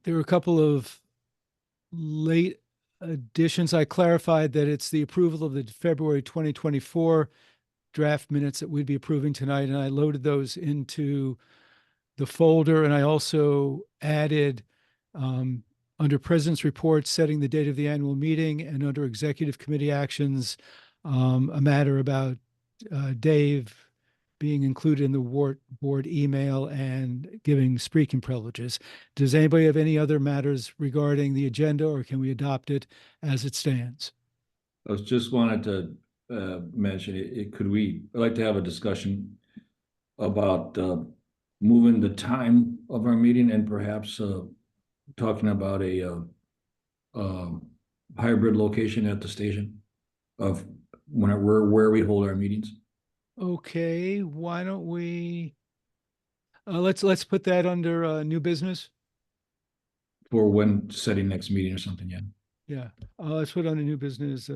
There were a couple of late additions. I clarified that it's the approval of the February 2024 draft minutes that we'd be approving tonight, and I loaded those into the folder. And I also added under President's Report, setting the date of the annual meeting, and under Executive Committee actions, a matter about Dave being included in the WORT board email and giving speaking privileges. Does anybody have any other matters regarding the agenda, or can we adopt it as it stands? I was just wanted to mention I'd like to have a discussion about moving the time of our meeting and perhaps talking about a hybrid location at the station of where we hold our meetings. Okay, why don't we let's put that under new business. For when setting next meeting or something, yeah. Yeah, let's put on a new business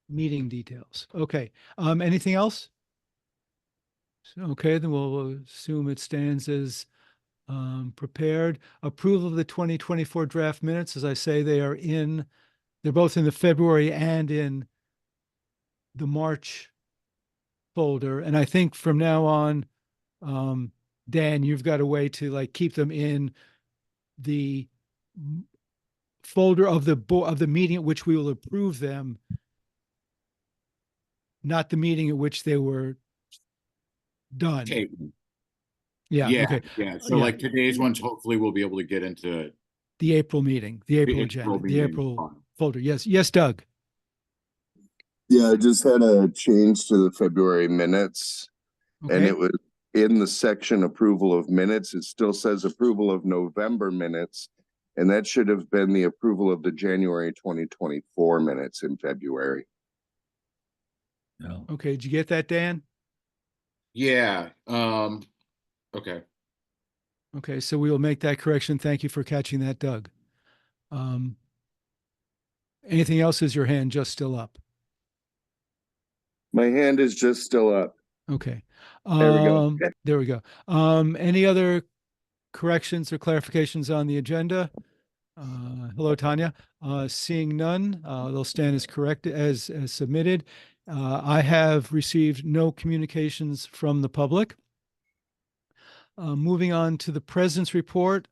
meeting details. Okay, anything else? Okay, then we'll assume it stands as prepared. Approval of the 2024 draft minutes. As I say, they're both in the February and in the March folder. And I think from now on, Dan, you've got a way to like keep them in the folder of the meeting at which we will approve them, not the meeting at which they were done. Okay. Yeah. Okay. Yeah. So like today's ones, hopefully we'll be able to get into the April meeting, the April agenda, the April folder. Yes. Yes, Doug. Yeah, I just had a change to the February minutes, and it was in the section approval of minutes. It still says approval of November minutes, and that should have been the approval of the January 2024 minutes in February. No. Okay. Did you get that, Dan? Yeah. Okay. Okay. So we will make that correction. Thank you for catching that, Doug. Anything else? Is your hand just still up? My hand is just still up. Okay. There we go. There we go. Any other corrections or clarifications on the agenda? Hello, Tanya. Seeing none, they'll stand as correct as submitted. I have received no communications from the public. Moving on to the President's Report,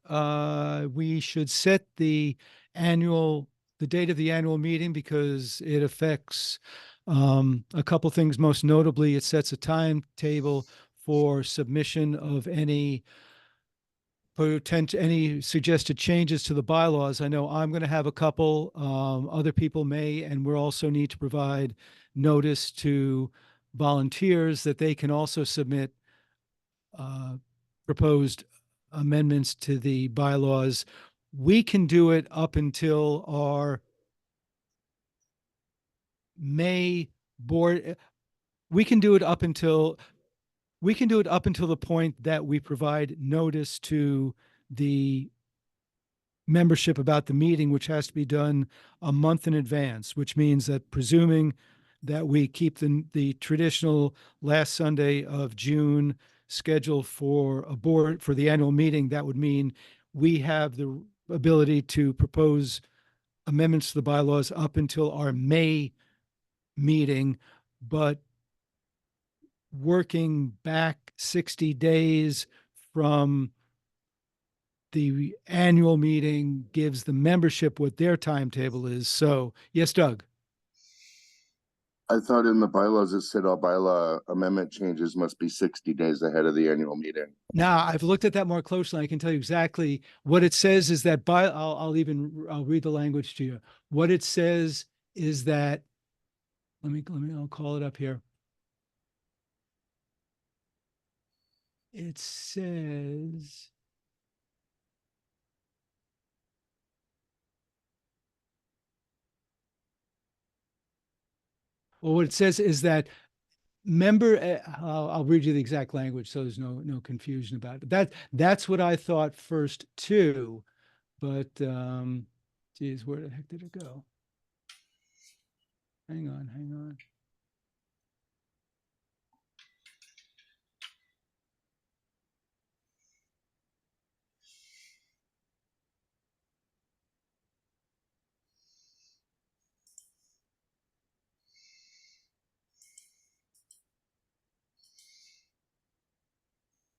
we should set the date of the annual meeting because it affects a couple things. Most notably, it sets a timetable for submission of any suggested changes to the bylaws. I know I'm going to have a couple, other people may, and we'll also need to provide notice to volunteers that they can also submit proposed amendments to the bylaws. We can do it up until our May board. We can do it up until the point that we provide notice to the membership about the meeting, which has to be done a month in advance, which means that presuming that we keep the traditional last Sunday of June scheduled for the annual meeting, that would mean we have the ability to propose amendments to the bylaws up until our May meeting, but working back 60 days from the annual meeting gives the membership what their timetable is. So, yes, Doug. I thought in the bylaws it said all bylaw amendment changes must be 60 days ahead of the annual meeting. Now, I've looked at that more closely. I can tell you exactly what it says is that I'll read the language to you. What it says is that, I'll call it up here. It says, well, what it says is that I'll read you the exact language so there's no confusion about it. That's what I thought first too, but geez, where the heck did it go? Hang on.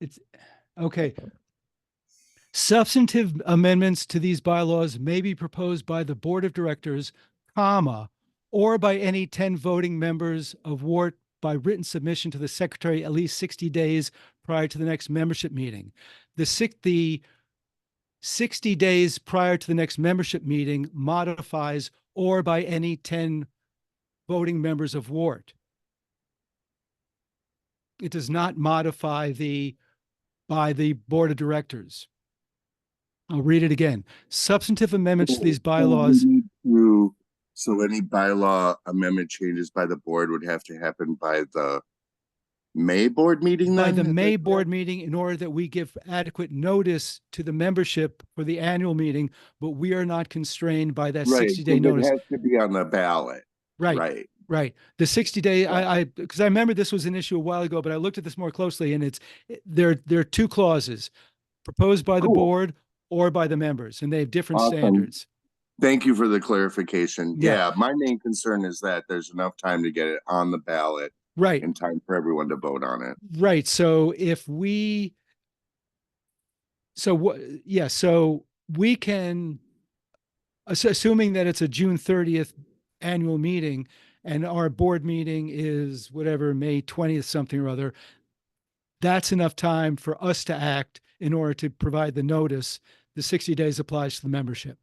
It's okay. Substantive amendments to these bylaws may be proposed by the Board of Directors, comma, or by any 10 voting members of WORT by written submission to the secretary at least 60 days prior to the next membership meeting. The 60 days prior to the next membership meeting modifies or by any 10 voting members of WORT. It does not modify by the Board of Directors. I'll read it again. Substantive amendments to these bylaws. So any bylaw amendment changes by the board would have to happen by the May board meeting then? By the Is May that board meeting, in order that we give adequate notice to the membership for the annual meeting, but we are not constrained by that Right, 60-day 'cause notice. it has to be on the ballot. Right, Right. right. The 60-day, because I remember this was an issue a while ago, but I looked at this more closely, and there are two clauses, proposed by the Cool. board or by the members, and they have different Awesome. standards. Thank you for the clarification. Yeah. Yeah, my main concern is that there's enough time to get it on the ballot Right, in time for everyone to vote on it. right. So if we, so what, yeah, so we can, assuming that it's a June 30th annual meeting and our board meeting is whatever, May 20th, something or other, that's enough time for us to act in order to provide the notice. The 60 days applies to the membership.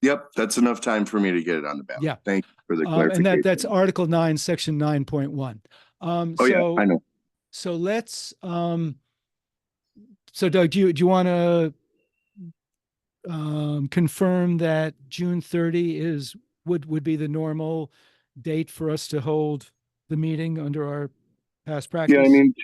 Yep, that's enough time for me to get it on the ballot. Yeah. Thank you for the And clarification. that's Article 9, Section 9.1. Oh, So, yeah, I know. so let's, so Doug, do you want to confirm that June 30 would be the normal date for us to hold the meeting under our past practice? Yeah, I mean,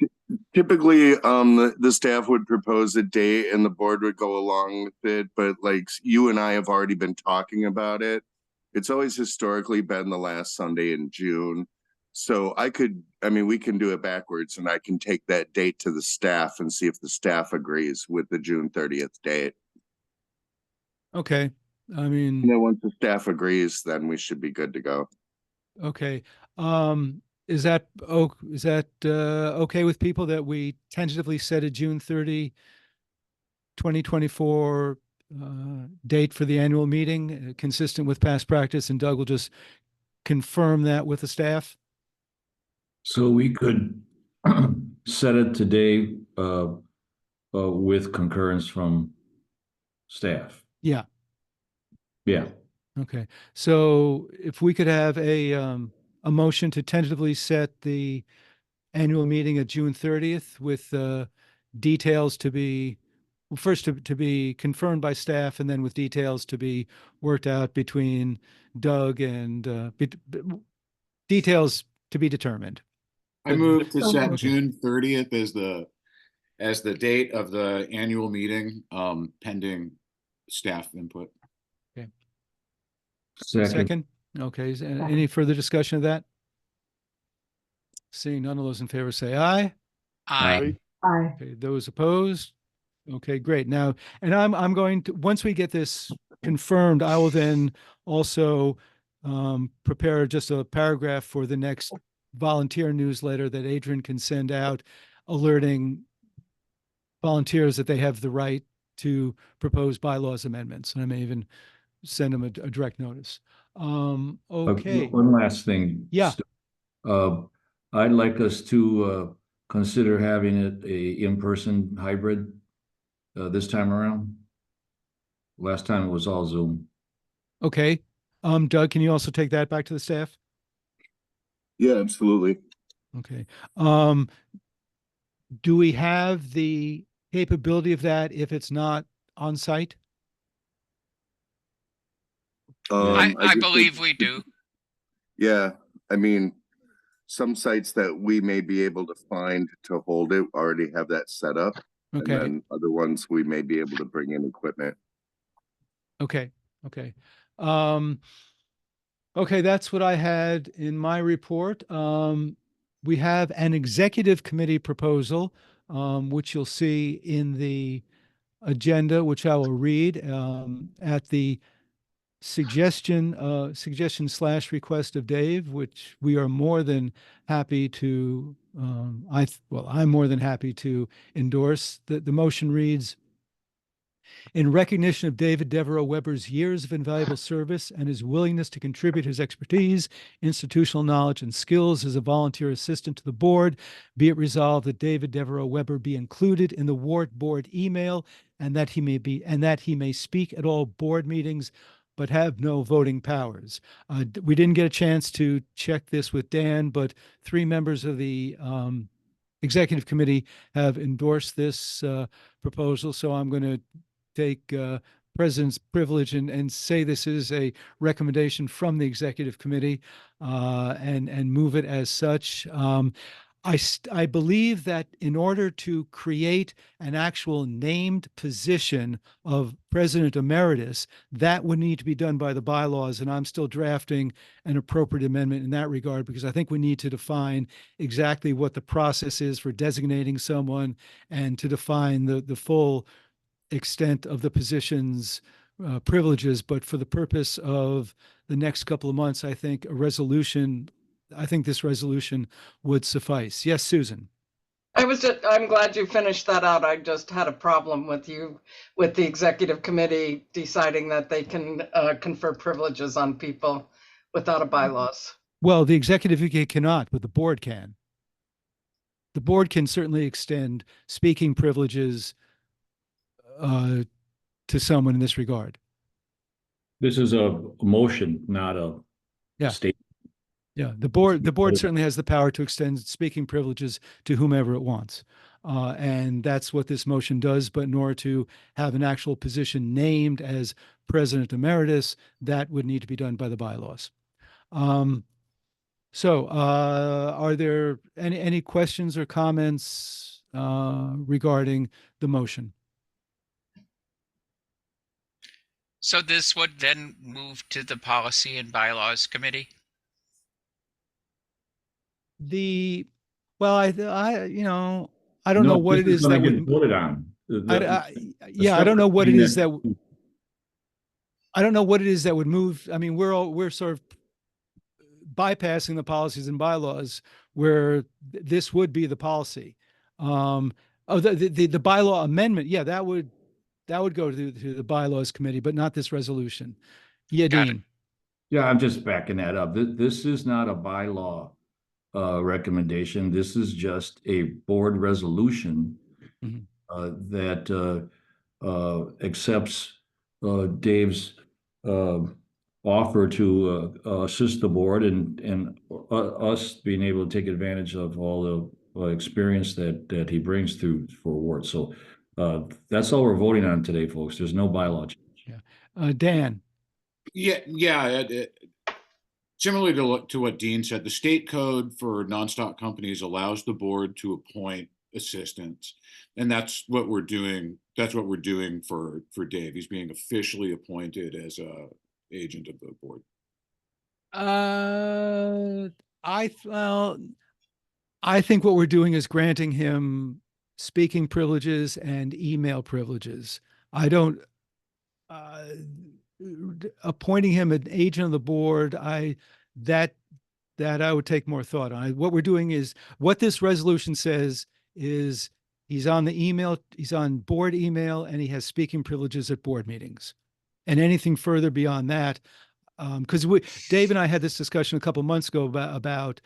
typically, the staff would propose a date and the board would go along with it, but like you and I have already been talking about it. It's always historically been the last Sunday in June. So we can do it backwards and I can take that date to the staff and see if the staff agrees with the June 30th date. Okay. I And mean, then once the staff agrees, then we should be good to go. okay. Is that okay with people that we tentatively set a June 30, 2024 date for the annual meeting, consistent with past practice, and Doug will just confirm that with the staff? So we could set it today with concurrence from staff. Yeah. Yeah. Okay. So if we could have a motion to tentatively set the annual meeting at June 30th with details to be, first to be confirmed by staff and then with details to be worked out between Doug and details to be determined. I move to set Okay. June 30th as the date of the annual meeting, pending staff input. Second. Okay. Is any further discussion of that? Seeing none of those in favor say aye. Aye. Aye. Okay, those opposed? Okay, great. Now, and I'm going to, once we get this confirmed, I will then also prepare just a paragraph for the next volunteer newsletter that Adrian can send out, alerting volunteers that they have the right to propose bylaws amendments. And I may even send them a direct notice. Okay. One last thing. Yeah. I'd like us to consider having it a in-person hybrid this time around. Last time it was all Zoom. Okay. Doug, can you also take that back to the staff? Yeah, absolutely. Okay. Do we have the capability of that if it's not on site? I I just believe think- we do. Yeah, I mean, some sites that we may be able to find to hold it already have that set up. And Okay. then other ones, we may be able to bring in equipment. Okay. Okay. Okay, that's what I had in my report. We have an executive committee proposal, which you'll see in the agenda, which I will read at the suggestion / request of Dave, which we are more than happy to I'm more than happy to endorse. The motion reads, in recognition of David Devereaux Weber's years of invaluable service and his willingness to contribute his expertise, institutional knowledge, and skills as a volunteer assistant to the board, be it resolved that David Devereaux Weber be included in the WORT board email and that he may speak at all board meetings but have no voting powers. We didn't get a chance to check this with Dan, but 3 members of the executive committee have endorsed this proposal. So I'm going to take president's privilege and say this is a recommendation from the executive committee and move it as such. I believe that in order to create an actual named position of president emeritus, that would need to be done by the bylaws, and I'm still drafting an appropriate amendment in that regard because I think we need to define exactly what the process is for designating someone and to define the full extent of the position's privileges. But for the purpose of the next couple of months, I think this resolution would suffice. Yes, Susan. I'm glad you finished that out. I just had a problem with the executive committee deciding that they can confer privileges on people without a bylaws. Well, the executive cannot, but the board can. The board can certainly extend speaking privileges to someone in this regard. This is a motion, not a statement. Yeah, the board certainly has the power to extend speaking privileges to whomever it wants. And that's what this motion does. But in order to have an actual position named as president emeritus, that would need to be done by the bylaws. So are there any questions or comments regarding the motion? So this would then move to the Policy and Bylaws Committee? I don't know what it is that would voted on. I don't know what it is that I don't know what it is that would move. I mean, we're sort of bypassing the policies and bylaws where this would be the policy. The bylaw amendment, yeah, that would go to the bylaws committee, but not this resolution. Yeah, Dean. Yeah, I'm just backing that up. This is not a bylaw recommendation. This is just a board resolution that accepts Dave's offer to assist the board and us being able to take advantage of all the experience that he brings through for WORT. So that's all we're voting on today, folks. There's no bylaw change. Yeah, Dan. Yeah. Similarly to what Dean said, the state code for non-stock companies allows the board to appoint assistants, and that's what we're doing. That's what we're doing for Dave. He's being officially appointed as a agent of the board. I think what we're doing is granting him speaking privileges and email privileges. I don't appointing him an agent of the board. That I would take more thought on. What we're doing is what this resolution says is he's on the email, he's on board email, and he has speaking privileges at board meetings. And anything further beyond that, because Dave and I had this discussion a couple of months ago about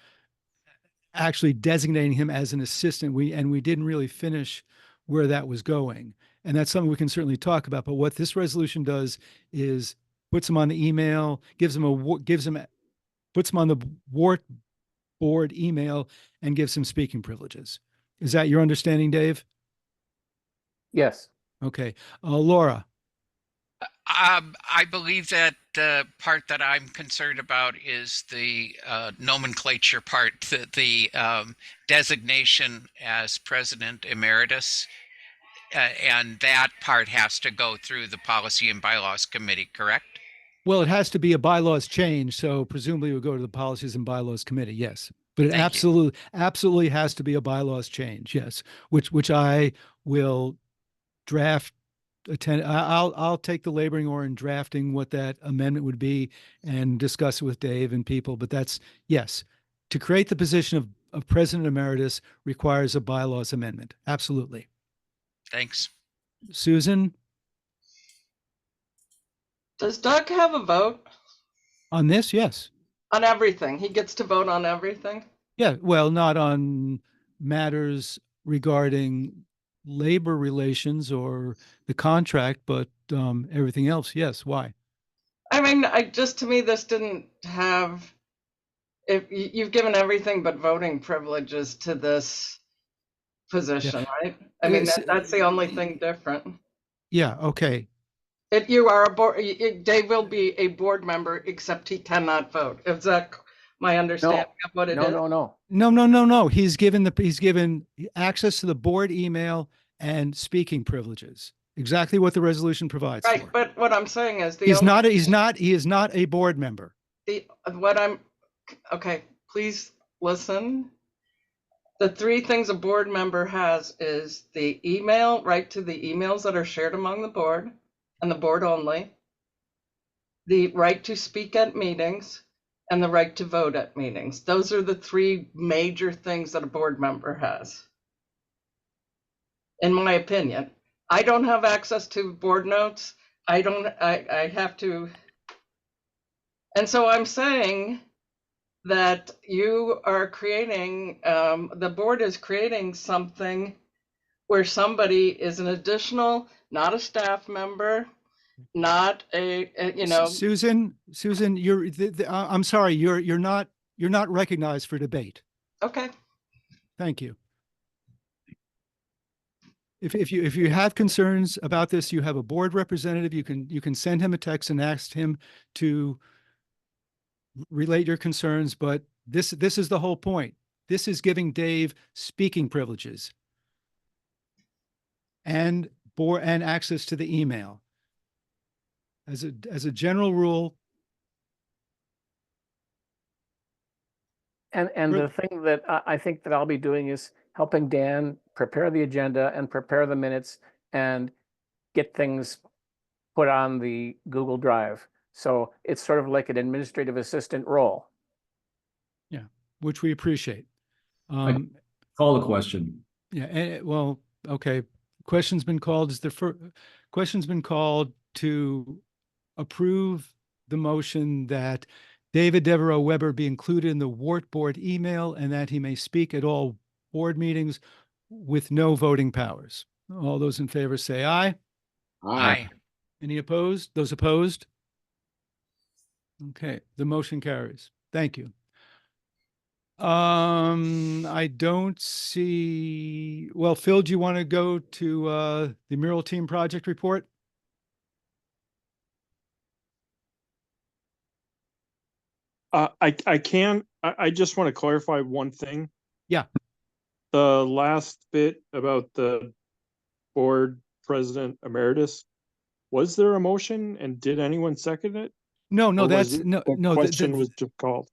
actually designating him as an assistant. We didn't really finish where that was going. And that's something we can certainly talk about. But what this resolution does is puts him on the email, puts him on the WORT board email, and gives him speaking privileges. Is that your understanding, Dave? Yes. Okay. Laura. I believe that the part that I'm concerned about is the nomenclature part, the designation as president emeritus. And that part has to go through the Policy and Bylaws Committee, correct? Well, it has to be a bylaws change, so presumably it would go to the Policies and Bylaws Committee, yes. But it absolutely has to be a bylaws change, yes, which I will draft. I'll take the laboring oar in drafting what that amendment would be and discuss it with Dave and people. But that's, yes, to create the position of of President Emeritus requires a bylaws amendment. Absolutely. Thanks. Susan, Does Doug have a vote on this? Yes. on everything? He gets to vote on everything? Yeah. Well, not on matters regarding labor relations or the contract, but everything else. Yes. Why? I mean, to me, this didn't have, if you've given everything but voting privileges to this position, right? I mean, that's the only thing different. Yeah. Okay. You are a board, Dave will be a board member, except he cannot vote. Is that my understanding of what it is? No. He's given access to the board email and speaking privileges. Exactly what the resolution provides Right, for. but what I'm saying is He is not a board member. Okay, please listen. The three things a board member has is the email, right to the emails that are shared among the board and the board only, the right to speak at meetings, and the right to vote at meetings. Those are the three major things that a board member has, in my opinion. I don't have access to board notes. I have to. And so I'm saying that you are creating, the board is creating something where somebody is an additional, not a staff member, not Susan, I'm sorry, you're not recognized for debate. Okay. Thank you. If you have concerns about this, you have a board representative. You can send him a text and ask him to relate your concerns. But this is the whole point. This is giving Dave speaking privileges and access to the email. As a general rule. And the thing that I think that I'll be doing is helping Dan prepare the agenda and prepare the minutes and get things put on the Google Drive. So it's sort of like an administrative assistant role. Yeah, which we appreciate. Call the question. Yeah, well, okay. Question's been called. Question's been called to approve the motion that David Devereaux Weber be included in the WORT board email and that he may speak at all board meetings with no voting powers. All those in favor say aye. Aye. Any opposed? Those opposed? Okay, the motion carries. Thank you. I don't see, well, Phil, do you want to go to the mural team project report? I can. I just want to clarify one thing. Yeah. The last bit about the board president emeritus, was there a motion and did anyone second it? No, Or that's was it- no, the no. question was just called.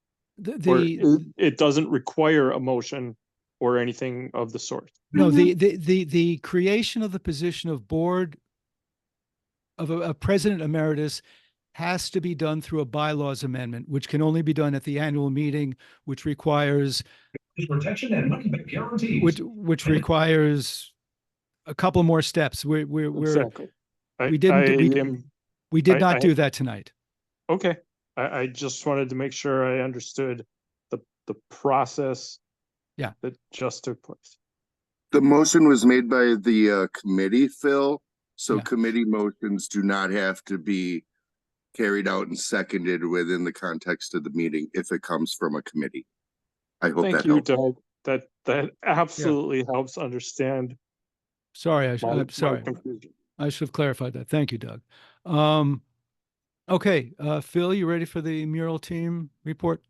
Or The it doesn't require a motion or anything of the sort. no, the creation of the position of board of a president emeritus has to be done through a bylaws amendment, which can only be done at the annual meeting, which requires protection and money back guarantees. which requires a couple more steps. Exactly. We did not do that tonight. Okay. I just wanted to make sure I understood the process. Yeah. That just took place. The motion was made by the committee, Phil. So Yeah. committee motions do not have to be carried out and seconded within the context of the meeting if it comes from a committee. I hope Thank that you, helps. Doug. That absolutely helps understand. Sorry, I'm my sorry. confusion. I should have clarified that. Thank you, Doug. Okay, Phil, you ready for the mural team report?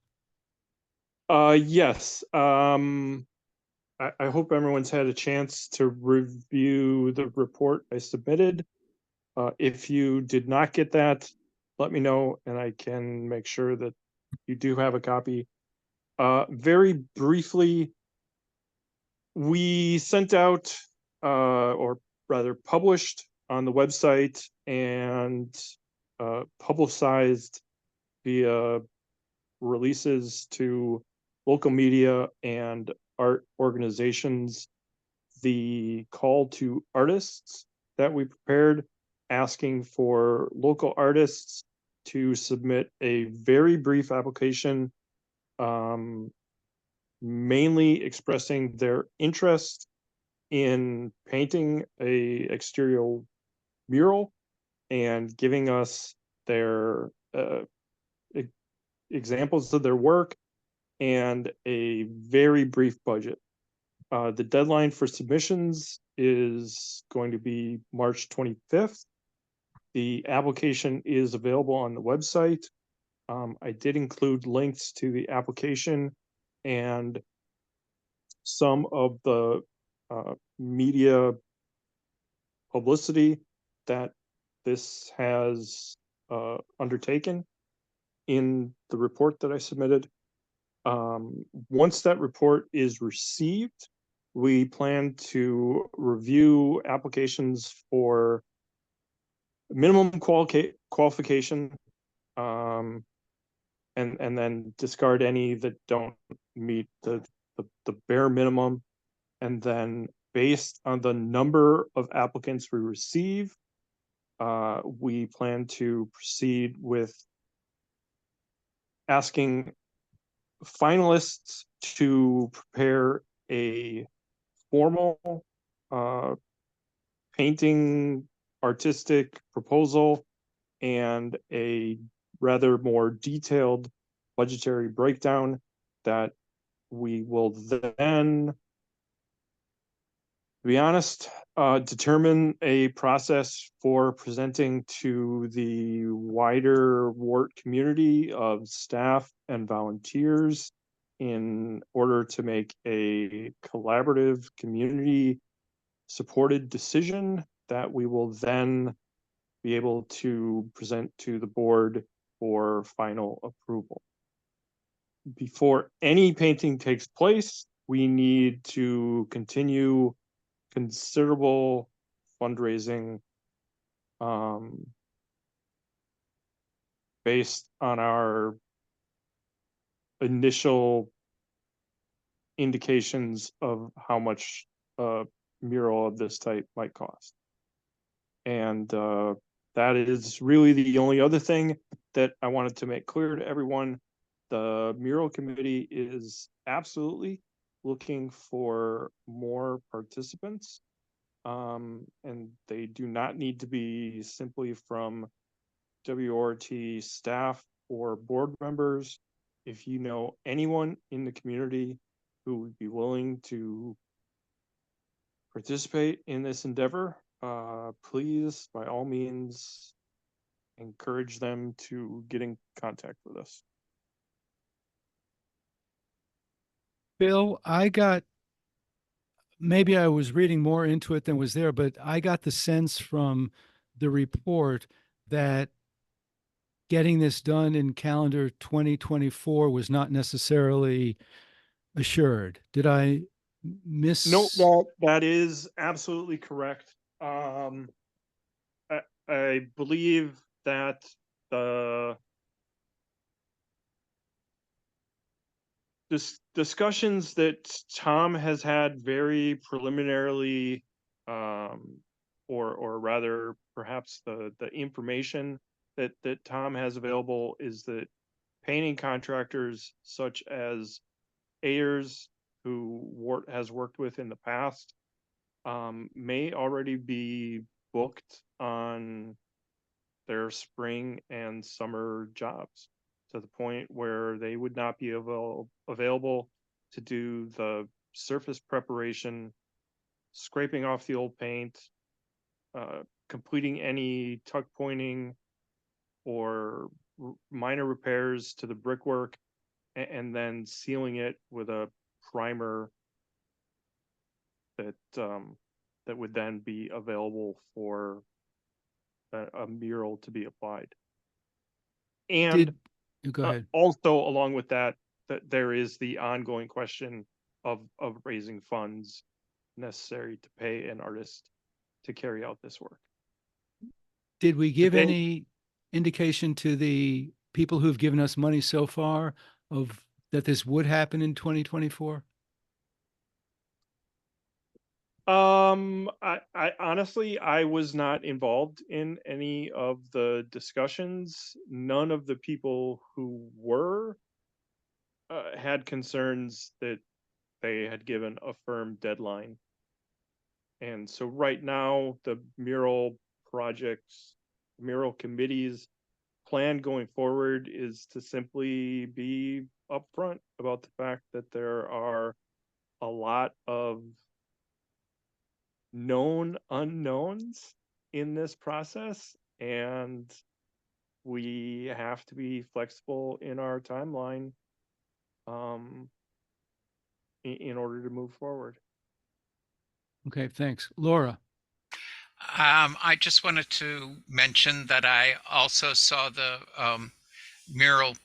Yes. I hope everyone's had a chance to review the report I submitted. If you did not get that, let me know and I can make sure that you do have a copy. Very briefly, we sent out, or rather published on the website and publicized via releases to local media and art organizations the call to artists that we prepared, asking for local artists to submit a very brief application, mainly expressing their interest in painting a exterior mural and giving us their examples of their work and a very brief budget. The deadline for submissions is going to be March 25th. The application is available on the website. I did include links to the application and some of the media publicity that this has undertaken in the report that I submitted. Once that report is received, we plan to review applications for minimum qualification, and then discard any that don't meet the bare minimum. And then based on the number of applicants we receive, we plan to proceed with asking finalists to prepare a formal painting artistic proposal and a rather more detailed budgetary breakdown that we will then, to be honest, determine a process for presenting to the wider WORT community of staff and volunteers in order to make a collaborative, community supported decision that we will then be able to present to the board for final approval. Before any painting takes place, we need to continue considerable fundraising based on our initial indications of how much a mural of this type might cost. And that is really the only other thing that I wanted to make clear to everyone. The mural committee is absolutely looking for more participants, and they do not need to be simply from WORT staff or board members. If you know anyone in the community who would be willing to participate in this endeavor, please, by all means, encourage them to get in contact with us. Bill, maybe I was reading more into it than was there, but I got the sense from the report that getting this done in calendar 2024 was not necessarily assured. Did I miss? No, that is absolutely correct. I believe that the discussions that Tom has had very preliminarily, or rather perhaps the information that Tom has available is that painting contractors such as Ayers, who WORT has worked with in the past, may already be booked on their spring and summer jobs, to the point where they would not be available to do the surface preparation, scraping off the old paint, completing any tuck pointing or minor repairs to the brickwork, and then sealing it with a primer that that would then be available for a mural to be applied. And go ahead. Also, along with that there is the ongoing question of raising funds necessary to pay an artist to carry out this work. Did we give any indication to the people who've given us money so far of that this would happen in 2024? I honestly, I was not involved in any of the discussions. None of the people who were had concerns that they had given a firm deadline. And so right now, the mural committee's plan going forward is to simply be upfront about the fact that there are a lot of known unknowns in this process, and we have to be flexible in our timeline in order to move forward. Okay, thanks. Laura? I just wanted to mention that I also saw the mural,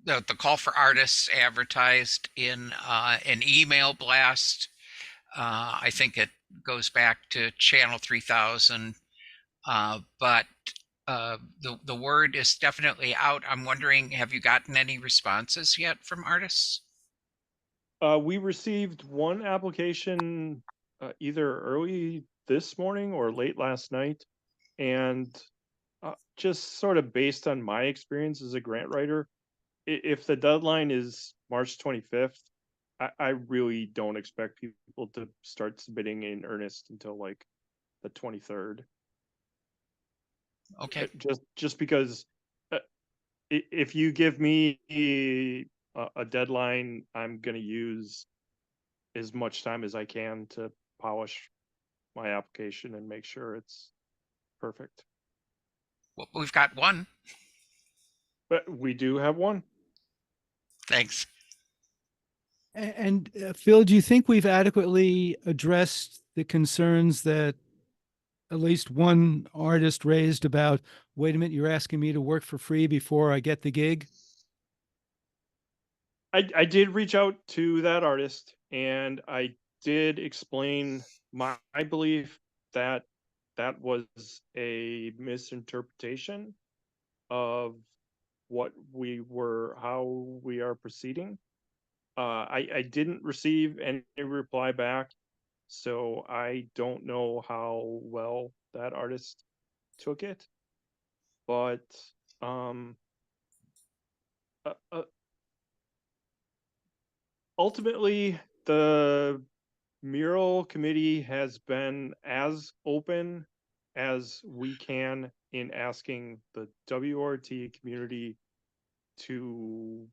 the call for artists advertised in an email blast. I think it goes back to Channel 3000, but the word is definitely out. I'm wondering, have you gotten any responses yet from artists? We received one application either early this morning or late last night, and just sort of based on my experience as a grant writer, if the deadline is March 25th, I really don't expect people to start submitting in earnest until like the 23rd. Okay. Just because if you give me a deadline, I'm going to use as much time as I can to polish my application and make sure it's perfect. Well, we've got one. But we do have one. Thanks. And Phil, do you think we've adequately addressed the concerns that at least one artist raised about, wait a minute, you're asking me to work for free before I get the gig? I did reach out to that artist, and I did explain my belief that that was a misinterpretation of how we are proceeding. I didn't receive any reply back, so I don't know how well that artist took it. But ultimately, the mural committee has been as open as we can in asking the WRT community to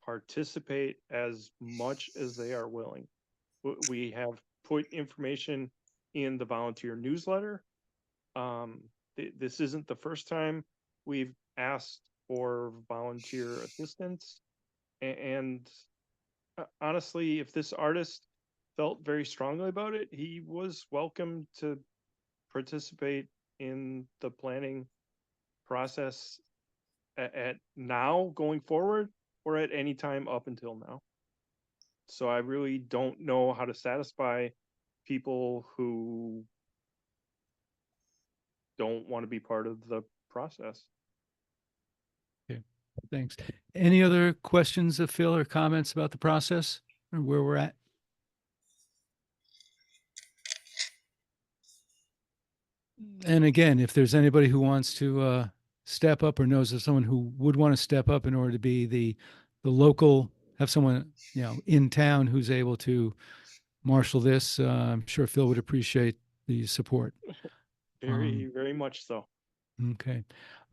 participate as much as they are willing. We have put information in the volunteer newsletter. This isn't the first time we've asked for volunteer assistance. And honestly, if this artist felt very strongly about it, he was welcome to participate in the planning process at now going forward, or at any time up until now. So I really don't know how to satisfy people who don't want to be part of the process. Okay, thanks. Any other questions of Phil or comments about the process or where we're at? And again, if there's anybody who wants to step up or knows of someone who would want to step up in order to be the local, have someone, you know, in town who's able to marshal this, I'm sure Phil would appreciate the support. Very much so. Okay.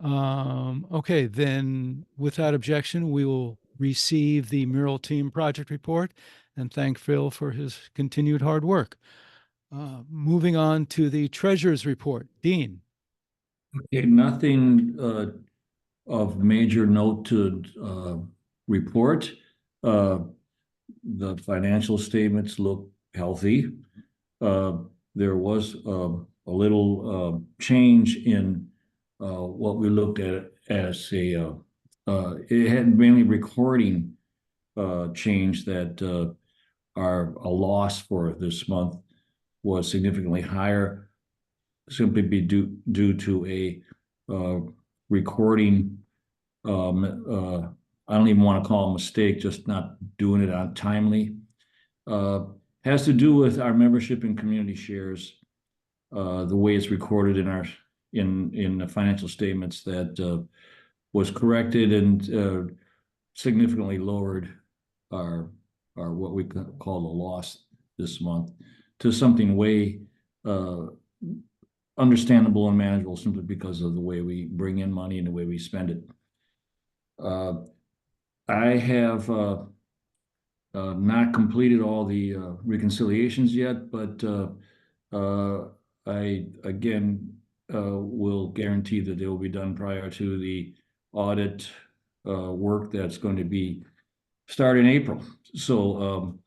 Okay, then without objection, we will receive the mural team project report and thank Phil for his continued hard work. Moving on to the treasurer's report. Dean. Okay, nothing of major note to report. The financial statements look healthy. There was a little change in what we looked at as it had mainly recording change that a loss for this month was significantly higher, simply be due to a recording. I don't even want to call it a mistake, just not doing it on timely. has to do with our membership in community shares. The way it's recorded in the financial statements that was corrected and significantly lowered our what we call the loss this month to something way understandable and manageable, simply because of the way we bring in money and the way we spend it. I have not completed all the reconciliations yet, but I again will guarantee that they will be done prior to the audit work that's going to be start in April. So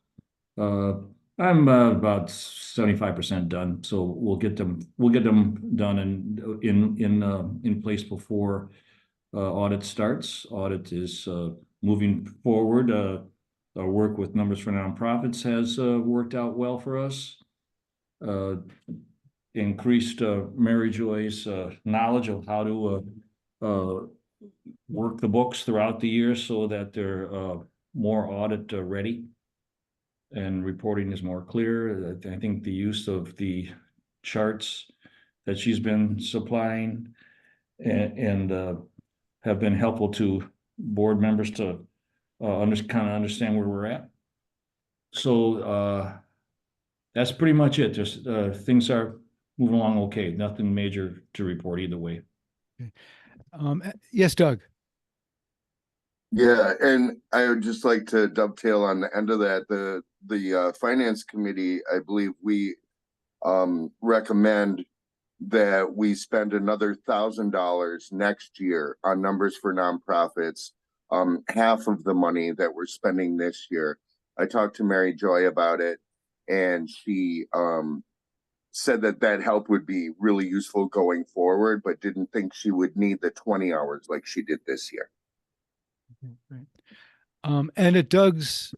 I'm about 75% done. So we'll get them done and in place before audit starts. Audit is moving forward. Our work with numbers for nonprofits has worked out well for us. Increased Mary Joy's knowledge of how to work the books throughout the year so that they're more audit ready and reporting is more clear. I think the use of the charts that she's been supplying and have been helpful to board members to kind of understand where we're at. So that's pretty much it. Just things are moving along okay. Nothing major to report either way. Okay. Yes, Doug. Yeah, and I would just like to dovetail on the end of that. The finance committee, I believe we recommend that we spend another $1,000 next year on numbers for nonprofits, half of the money that we're spending this year. I talked to Mary Joy about it, and she said that help would be really useful going forward, but didn't think she would need the 20 hours like she did this year. Right. And at Doug's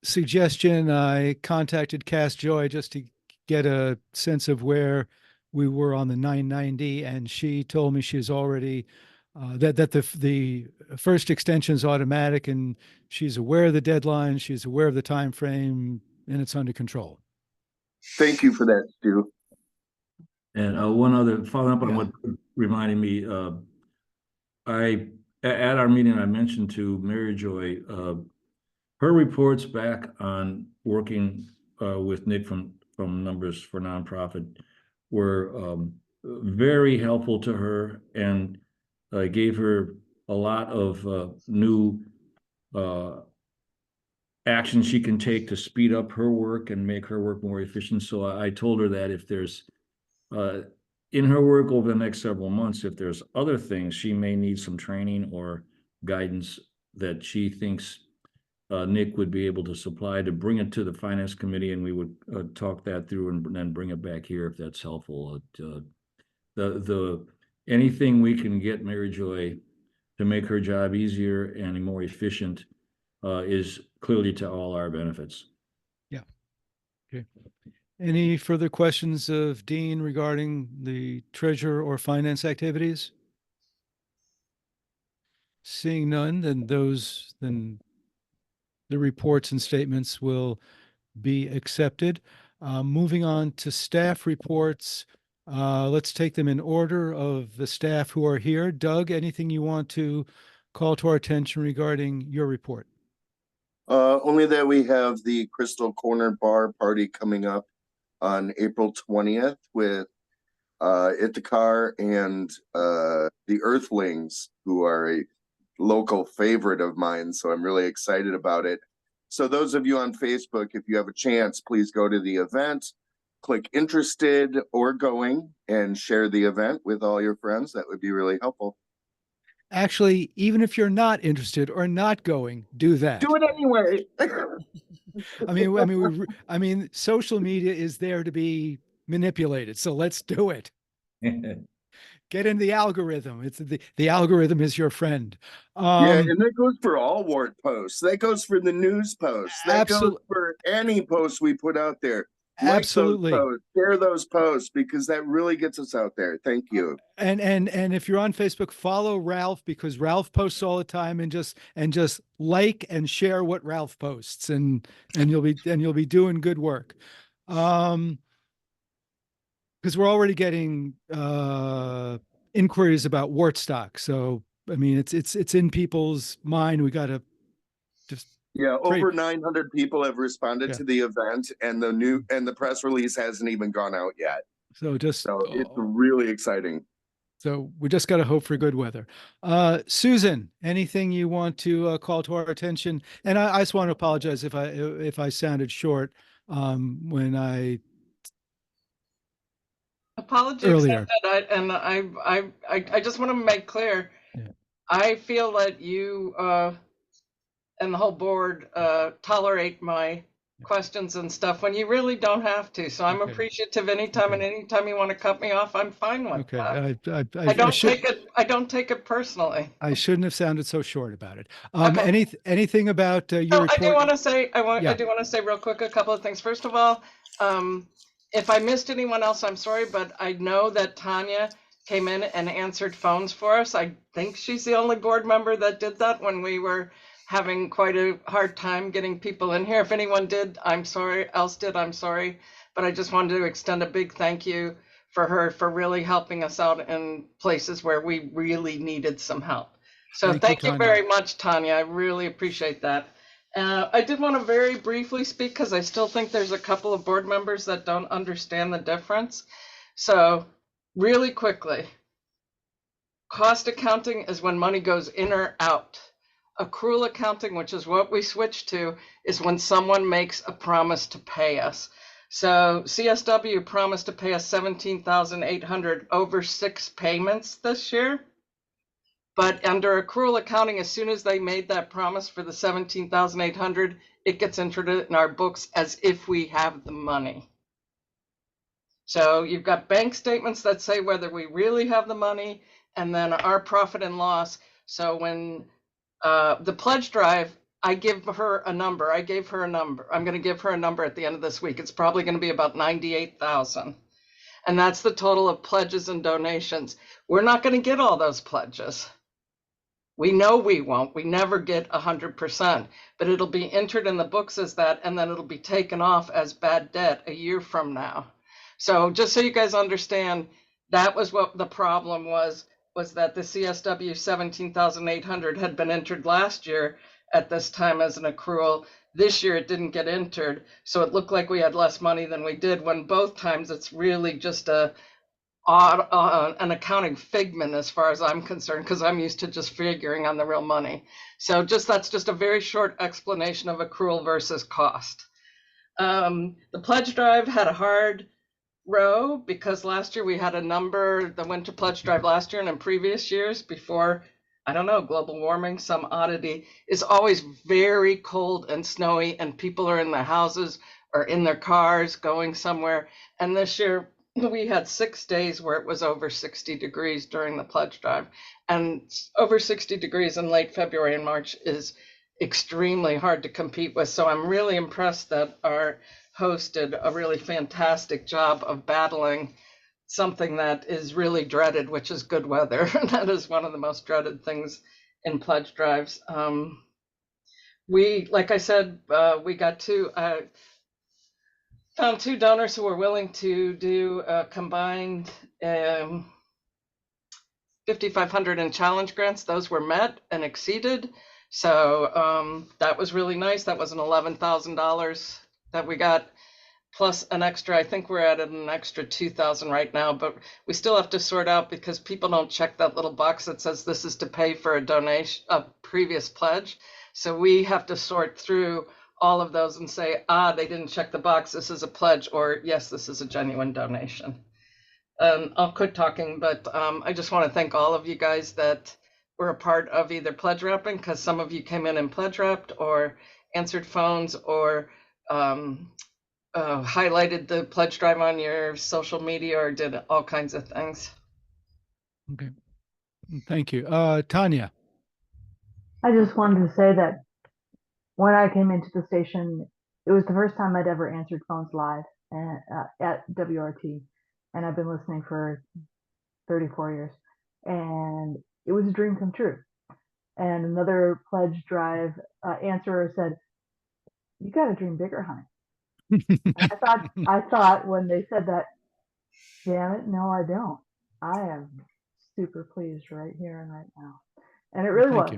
suggestion, I contacted Cass Joy just to get a sense of where we were on the 990, and she told me she's already that the first extension is automatic, and she's aware of the deadline, she's aware of the time frame, and it's under control. Thank you for that, Stu. And one other, following up on what reminded me, at our meeting, I mentioned to Mary Joy, her reports back on working with Nick from Numbers for Nonprofit were very helpful to her, and gave her a lot of new action she can take to speed up her work and make her work more efficient. So I told her that if there's in her work over the next several months, if there's other things she may need some training or guidance that she thinks Nick would be able to supply, to bring it to the finance committee, and we would talk that through and then bring it back here if that's helpful. Anything we can get Mary Joy to make her job easier and more efficient is clearly to all our benefits. Yeah. Okay. Any further questions of Dean regarding the treasurer or finance activities? Seeing none, then the reports and statements will be accepted. Moving on to staff reports. Let's take them in order of the staff who are here. Doug, anything you want to call to our attention regarding your report? Only that we have the Crystal Corner Bar party coming up on April 20th with Ithakar and the Earthlings, who are a local favorite of mine. So I'm really excited about it. So those of you on Facebook, if you have a chance, please go to the event, click interested or going, and share the event with all your friends. That would be really helpful. Actually, even if you're not interested or not going, do that. Do it anyway. I mean, social media is there to be manipulated, so let's do it. Get in the algorithm. It's the algorithm is your friend. Yeah, and that goes for all WORT posts. That goes for the news posts. That goes for any post we put out there. Absolutely. Like those posts, share those posts, because that really gets us out there. Thank you. And if you're on Facebook, follow Ralph, because Ralph posts all the time, and just like and share what Ralph posts, and you'll be doing good work. Because we're already getting inquiries about WORT stock. So I mean, it's in people's mind. We got to just over 900 people have responded to the event, and the press release hasn't even gone out yet. So it's really exciting. So we just got to hope for good weather. Susan, anything you want to call to our attention? And I just want to apologize if I sounded short when I apology earlier. accepted. I just want to make clear. Yeah. I feel that you and the whole board tolerate my questions and stuff when you really don't have to. So I'm appreciative anytime, and anytime you want to cut me off, I'm fine with that. I don't take it personally. I shouldn't have sounded so short about it. Anything about your report? I do want to say real quick a couple of things. First of all, if I missed anyone else, I'm sorry, but I know that Tanya came in and answered phones for us. I think she's the only board member that did that when we were having quite a hard time getting people in here. If anyone did, I'm sorry. I'm sorry. But I just wanted to extend a big thank you for her for really helping us out in places where we really needed some help. So thank you very much, Tanya. I really appreciate that. I did want to very briefly speak, because I still think there's a couple of board members that don't understand the difference. So really quickly, cost accounting is when money goes in or out. Accrual accounting, which is what we switched to, is when someone makes a promise to pay us. So CSW promised to pay us $17,800 over 6 payments this year. But under accrual accounting, as soon as they made that promise for the $17,800, it gets entered in our books as if we have the money. So you've got bank statements that say whether we really have the money, and then our profit and loss. So when the pledge drive, I give her a number. I gave her a number. I'm going to give her a number at the end of this week. It's probably going to be about 98,000. And that's the total of pledges and donations. We're not going to get all those pledges. We know we won't. We never get 100%, but it'll be entered in the books as that, and then it'll be taken off as bad debt a year from now. So just so you guys understand, that was what the problem was that the CSW 17,800 had been entered last year at this time as an accrual. This year it didn't get entered, so it looked like we had less money than we did, when both times it's really just an accounting figment as far as I'm concerned, because I'm used to just figuring on the real money. So that's just a very short explanation of accrual versus cost. The pledge drive had a hard row, because last year we had a number, the winter pledge drive last year and in previous years before, I don't know, global warming, some oddity, is always very cold and snowy, and people are in their houses or in their cars going somewhere. And this year we had 6 days where it was over 60 degrees during the pledge drive, and over 60 degrees in late February and March is extremely hard to compete with. So I'm really impressed that our host did a really fantastic job of battling something that is really dreaded, which is good weather. That is one of the most dreaded things in pledge drives. Like I said, we got found 2 donors who were willing to do a combined 5,500 in challenge grants. Those were met and exceeded. So that was really nice. That was an $11,000 that we got, plus an extra, I think we're at an extra 2,000 right now, but we still have to sort out, because people don't check that little box that says this is to pay for a donation, a previous pledge. So we have to sort through all of those and say, they didn't check the box, this is a pledge, or yes, this is a genuine donation. I'll quit talking, but I just want to thank all of you guys that were a part of either pledge wrapping, because some of you came in and pledge wrapped, or answered phones, or highlighted the pledge drive on your social media, or did all kinds of things. Okay, thank you. Tanya. I just wanted to say that when I came into the station, it was the first time I'd ever answered phones live. and at WRT, and I've been listening for 34 years, and it was a dream come true. And another pledge drive answerer said, "You got to dream bigger, honey." I thought when they said that, damn it, no, I don't. I am super pleased right here and right now, and it really was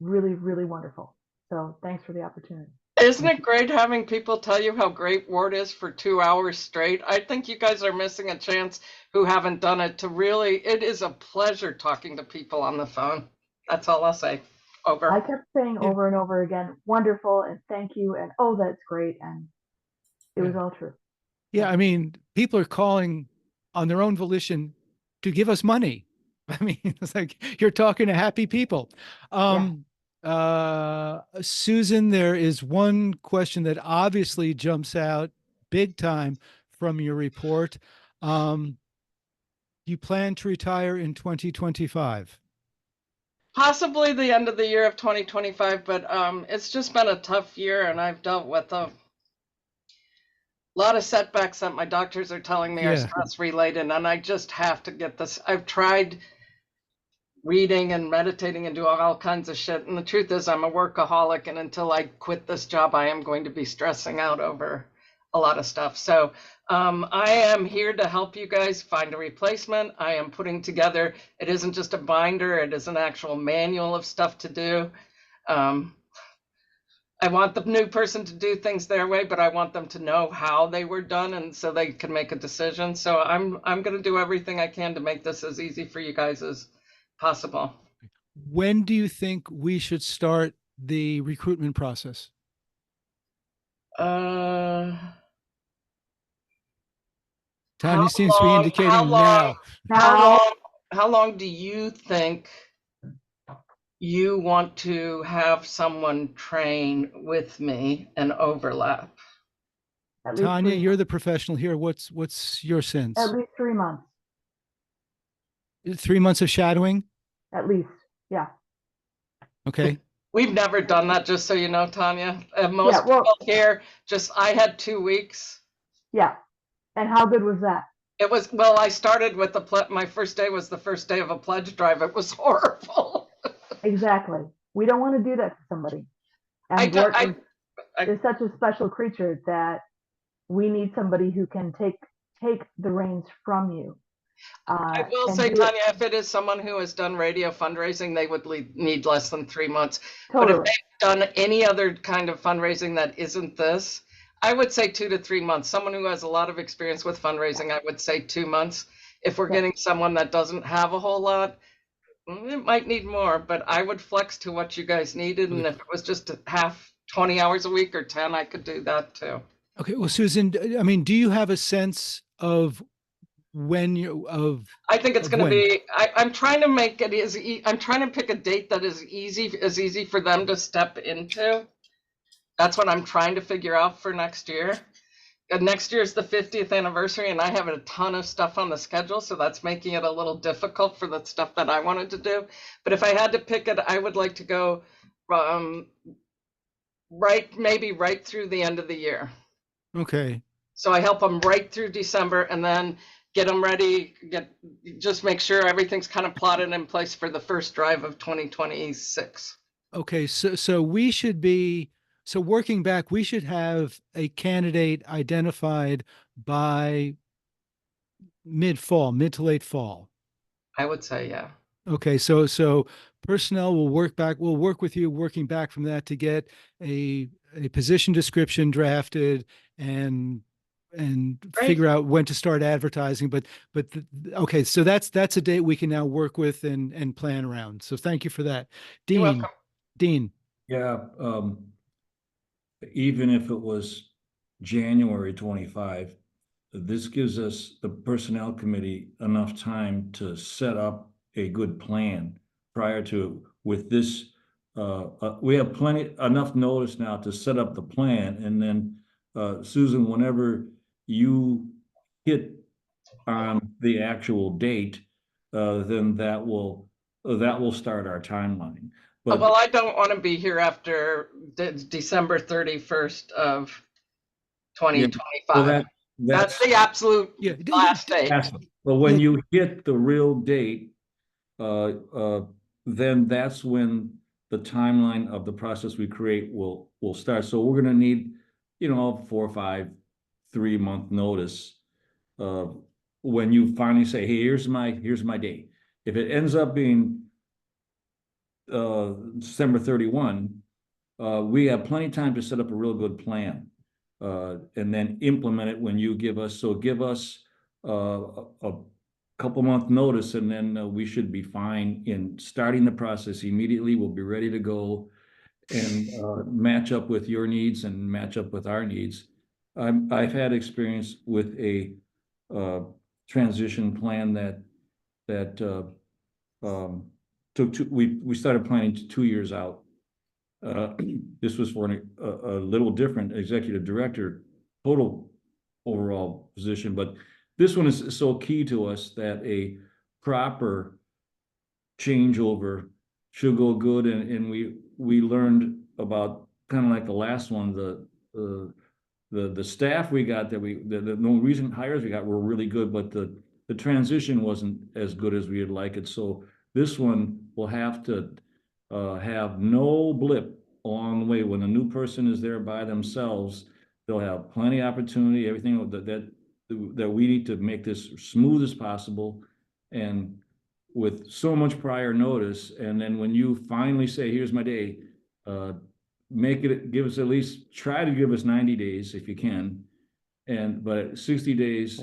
really, really wonderful. So thanks for the opportunity. Isn't it great having people tell you how great WORT is for 2 hours straight? I think you guys are missing a chance who haven't done it to really, it is a pleasure talking to people on the phone. That's all I'll say. Over. I kept saying over and over again, wonderful, and thank you, and oh, that's great. And it was all true. Yeah, I mean, people are calling on their own volition to give us money. I mean, it's like you're talking to happy people. Susan, there is one question that obviously jumps out big time from your report. You plan to retire in 2025? Possibly the end of the year of 2025, but it's just been a tough year, and I've dealt with a lot of setbacks that my doctors are telling me are stress related, and I just have to get this. I've tried reading and meditating and doing all kinds of shit, and the truth is I'm a workaholic, and until I quit this job I am going to be stressing out over a lot of stuff. So I am here to help you guys find a replacement. I am putting together, it isn't just a binder, it is an actual manual of stuff to do. I want the new person to do things their way, but I want them to know how they were done, and so they can make a decision. So I'm going to do everything I can to make this as easy for you guys as possible. When do you think we should start the recruitment process? Tanya seems to be indicating now. How long do you think you want to have someone train with me and overlap? Tanya, you're the professional here. What's your sense? At least 3 months. 3 months of shadowing? At least, yeah. Okay. We've never done that, just so you know, Tanya. Most people here, I had 2 weeks. Yeah. And how good was that? It was, well, I started with my first day was the first day of a pledge drive. It was horrible. Exactly. We don't want to do that to somebody. And WORT is such a special creature that we need somebody who can take the reins from you. I will say, Tanya, if it is someone who has done radio fundraising, they would need less than 3 months. Totally. But if they've done any other kind of fundraising that isn't this, I would say 2 to 3 months. Someone who has a lot of experience with fundraising, I would say 2 months. If we're getting someone that doesn't have a whole lot, it might need more, but I would flex to what you guys needed. And if it was just a half, 20 hours a week or 10, I could do that too. Okay. Well, Susan, I mean, do you have a sense of I think it's going to be, I'm trying to make it I'm trying to pick a date that is easy for them to step into. That's what I'm trying to figure out for next year. And next year is the 50th anniversary, and I have a ton of stuff on the schedule, so that's making it a little difficult for the stuff that I wanted to do. But if I had to pick it, I would like to go maybe right through the end of the year. Okay. So I help them right through December, and then get them ready, just make sure everything's kind of plotted in place for the first drive of 2026. Okay, so we should be, so working back, we should have a candidate identified by mid to late fall. I would say, yeah. Okay, so personnel will work back, we'll work with you working back from that to get a position description drafted and figure out when to start advertising. But okay, so that's a date we can now work with and plan around. So thank you for that. Dean. Yeah. Even if it was January 25, this gives us, the personnel committee, enough time to set up a good plan prior to, with this, we have enough notice now to set up the plan. And then Susan, whenever you hit on the actual date, then that will start our timeline. But, well, I don't want to be here after December 31st of 2025. Well, That's the absolute Yeah. last date. But when Yeah. you hit the real date, then that's when the timeline of the process we create will start. So we're gonna need, 4 or 5, 3-month notice. When you finally say, hey, here's my date. If it ends up being December 31, we have plenty of time to set up a real good plan. And then implement it when you give us a couple month notice, and then we should be fine in starting the process immediately. We'll be ready to go and match up with your needs and match up with our needs. I've had experience with a transition plan that we started planning 2 years out. This was for a little different executive director, total overall position, but this one is so key to us that a proper changeover should go good. And we learned about, kind of like the last one, the staff we got the no recent hires we got were really good, but the transition wasn't as good as we'd like it. So this one will have to have no blip along the way. When a new person is there by themselves, they'll have plenty of opportunity, everything that we need to make this smooth as possible, and with so much prior notice. And then when you finally say, here's my day, give us, at least try to give us 90 days if you can. But 60 days,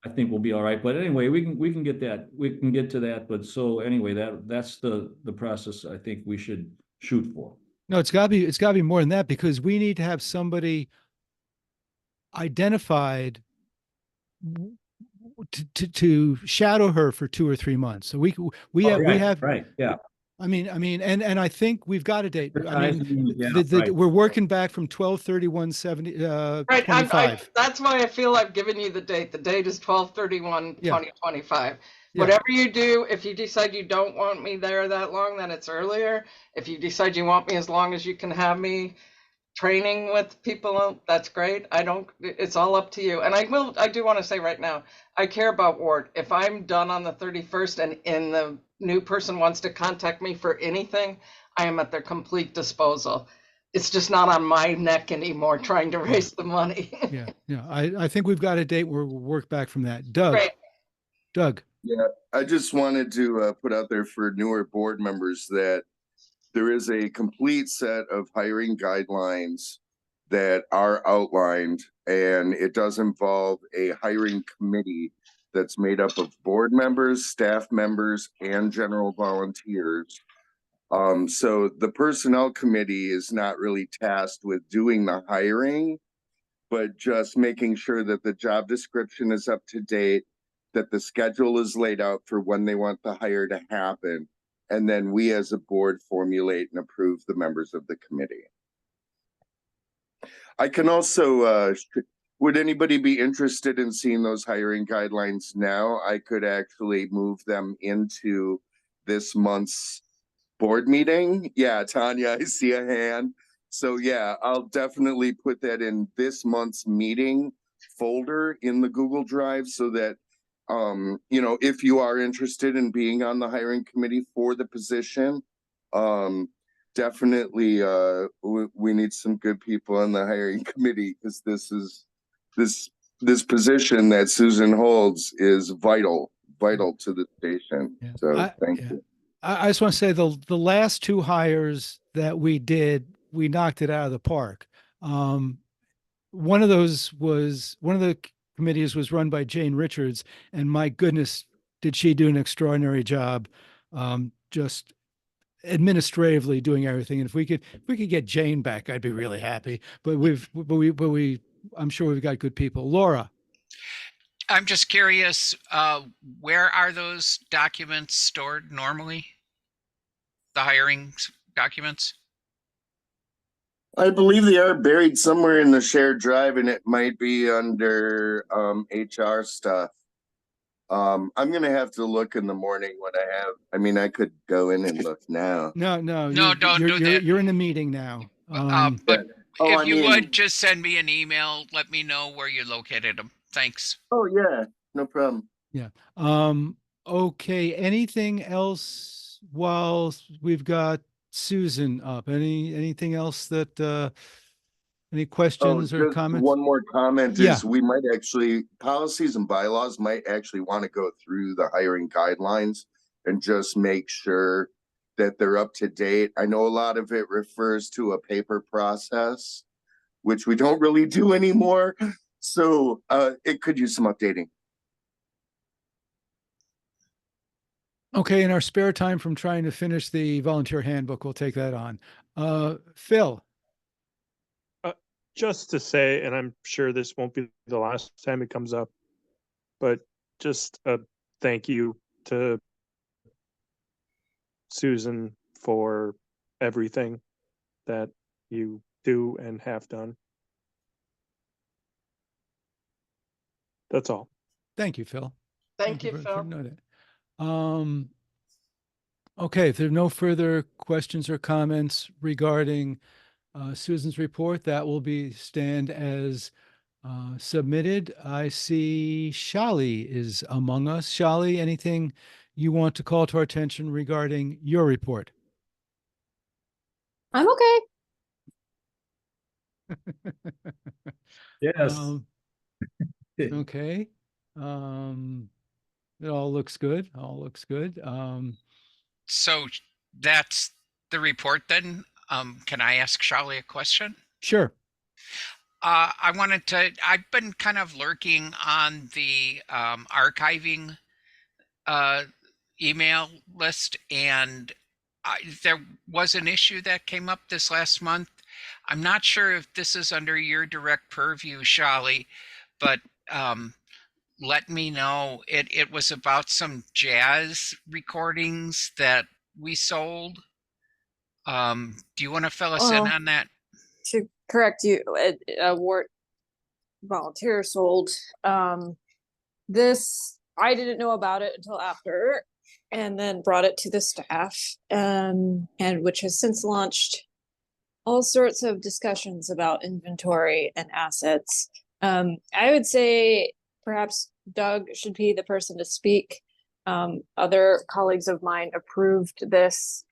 I think we'll be all right. But anyway, we can get that. We can get to that. But so anyway, that's the process I think we should shoot for. No, it's gotta be more than that, because we need to have somebody identified to shadow her for 2 or 3 months. So we have, right. Yeah. I mean, and I think we've got a date. I mean, right. we're working back from 12/31/70, Right. 25. That's why I feel I've given you the date. The date is 12/31/2025. Yeah. Whatever you do, if you decide you don't want me there that long, then it's earlier. If you decide you want me as long as you can have me training with people, that's great. It's all up to you. And I do want to say right now, I care about WORT. If I'm done on the 31st and the new person wants to contact me for anything, I am at their complete disposal. It's just not on my neck anymore trying to raise the money. Yeah. I think we've got a date where we'll work back from that. Doug. Great. Doug. Yeah, I just wanted to put out there for newer board members that there is a complete set of hiring guidelines that are outlined, and it does involve a hiring committee that's made up of board members, staff members, and general volunteers. So the personnel committee is not really tasked with doing the hiring, but just making sure that the job description is up to date, that the schedule is laid out for when they want the hire to happen. And then we as a board formulate and approve the members of the committee. I can also, would anybody be interested in seeing those hiring guidelines now? I could actually move them into this month's board meeting. Yeah, Tanya, I see a hand. So yeah, I'll definitely put that in this month's meeting folder in the Google Drive, so that if you are interested in being on the hiring committee for the position, definitely we need some good people on the hiring committee, because this position that Susan holds is vital to the station. Yeah. So thank you. I just want to say the last 2 hires that we did, we knocked it out of the park. One of the committees was run by Jane Richards, and my goodness, did she do an extraordinary job, just administratively doing everything. And if we could get Jane back, I'd be really happy. But I'm sure we've got good people. Laura. I'm just curious, where are those documents stored normally? The hiring documents? I believe they are buried somewhere in the shared drive, and it might be under HR stuff. I'm gonna have to look in the morning when I could go in and look now. No, don't do that. You're in a meeting now. But if you would just send me an email, let me know where you located them. Thanks. Oh, yeah, no problem. Yeah. Okay. Anything else while we've got Susan up? Anything else that any Oh, questions or just comments? one more comment Yeah. is we might actually, policies and bylaws might actually want to go through the hiring guidelines and just make sure that they're up to date. I know a lot of it refers to a paper process, which we don't really do anymore. So it could use some updating. Okay, in our spare time from trying to finish the volunteer handbook, we'll take that on. Phil. Just to say, and I'm sure this won't be the last time it comes up, but just a thank you to Susan for everything that you do and have done. That's all. Thank you, Phil. Thank you, for Phil. noting. Okay, if there are no further questions or comments regarding Susan's report, that will be stand as submitted. I see Shali is among us. Shali, anything you want to call to our attention regarding your report? I'm okay. Yes. Okay. It all looks good. All looks good. So that's the report then. Can I ask Shali a question? Sure. I've been kind of lurking on the archiving email list, and there was an issue that came up this last month. I'm not sure if this is under your direct purview, Shali, but let me know. It was about some jazz recordings that we sold. Do you want to fill us in on that? To correct you, a WORT volunteer sold this. I didn't know about it until after, and then brought it to the staff, and which has since launched all sorts of discussions about inventory and assets. I would say perhaps Doug should be the person to speak. Other colleagues of mine approved this,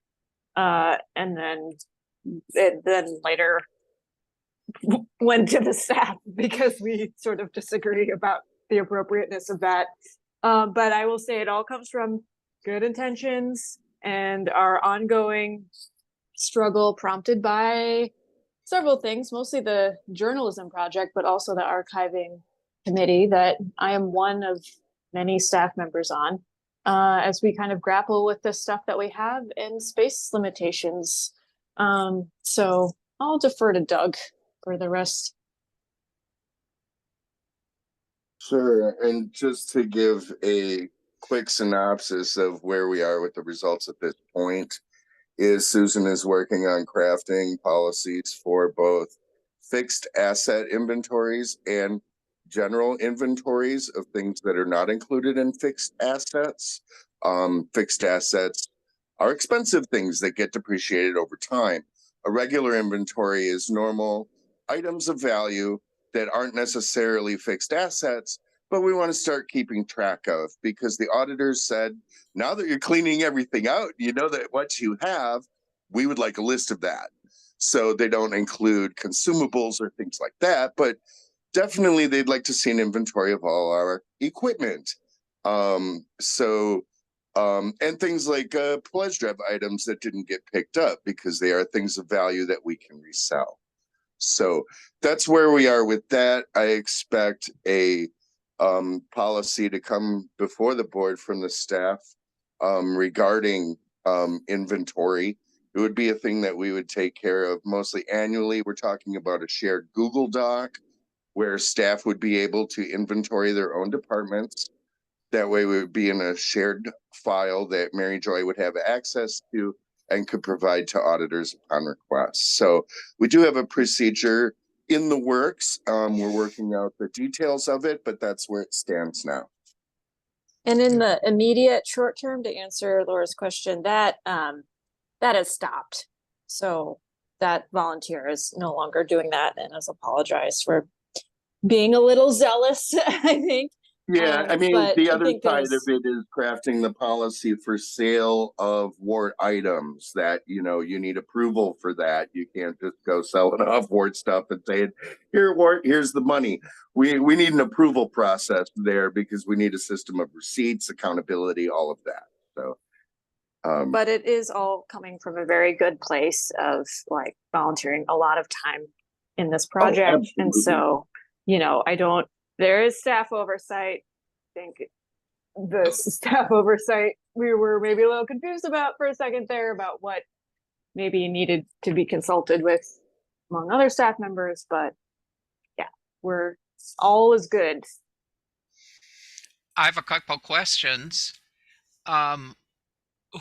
and then later went to the staff because we sort of disagree about the appropriateness of that. But I will say it all comes from good intentions and our ongoing struggle prompted by several things, mostly the journalism project, but also the archiving committee that I am one of many staff members on, as we kind of grapple with the stuff that we have and space limitations. So I'll defer to Doug for the rest. Sure, and just to give a quick synopsis of where we are with the results at this point, is Susan is working on crafting policies for both fixed asset inventories and general inventories of things that are not included in fixed assets. Fixed assets are expensive things that get depreciated over time. A regular inventory is normal items of value that aren't necessarily fixed assets, but we want to start keeping track of, because the auditors said, now that you're cleaning everything out, you know that what you have, we would like a list of that. So they don't include consumables or things like that, but definitely they'd like to see an inventory of all our equipment. And things like pledge drive items that didn't get picked up because they are things of value that we can resell. So that's where we are with that. I expect a policy to come before the board from the staff regarding inventory. It would be a thing that we would take care of mostly annually. We're talking about a shared Google Doc where staff would be able to inventory their own departments. That way we would be in a shared file that Mary Joy would have access to and could provide to auditors upon request. So we do have a procedure in the works. We're working out the details of it, but that's where it stands now. And in the immediate short term, to answer Laura's question, that has stopped. So that volunteer is no longer doing that and has apologized for being a little zealous, I think. Yeah, I mean, But the I other think side of there's, it is crafting the policy for sale of WORT items that, you know, you need approval for that. You can't just go selling off WORT stuff and saying, here, WORT, here's the money. We need an approval process there because we need a system of receipts, accountability, all of that. So, but it is all coming from a very good place of like volunteering a lot of time in this project. And absolutely. so, you know, there is staff oversight. I think the staff oversight, we were maybe a little confused about for a second there about what maybe needed to be consulted with among other staff members, but yeah, all is good. I have a couple questions.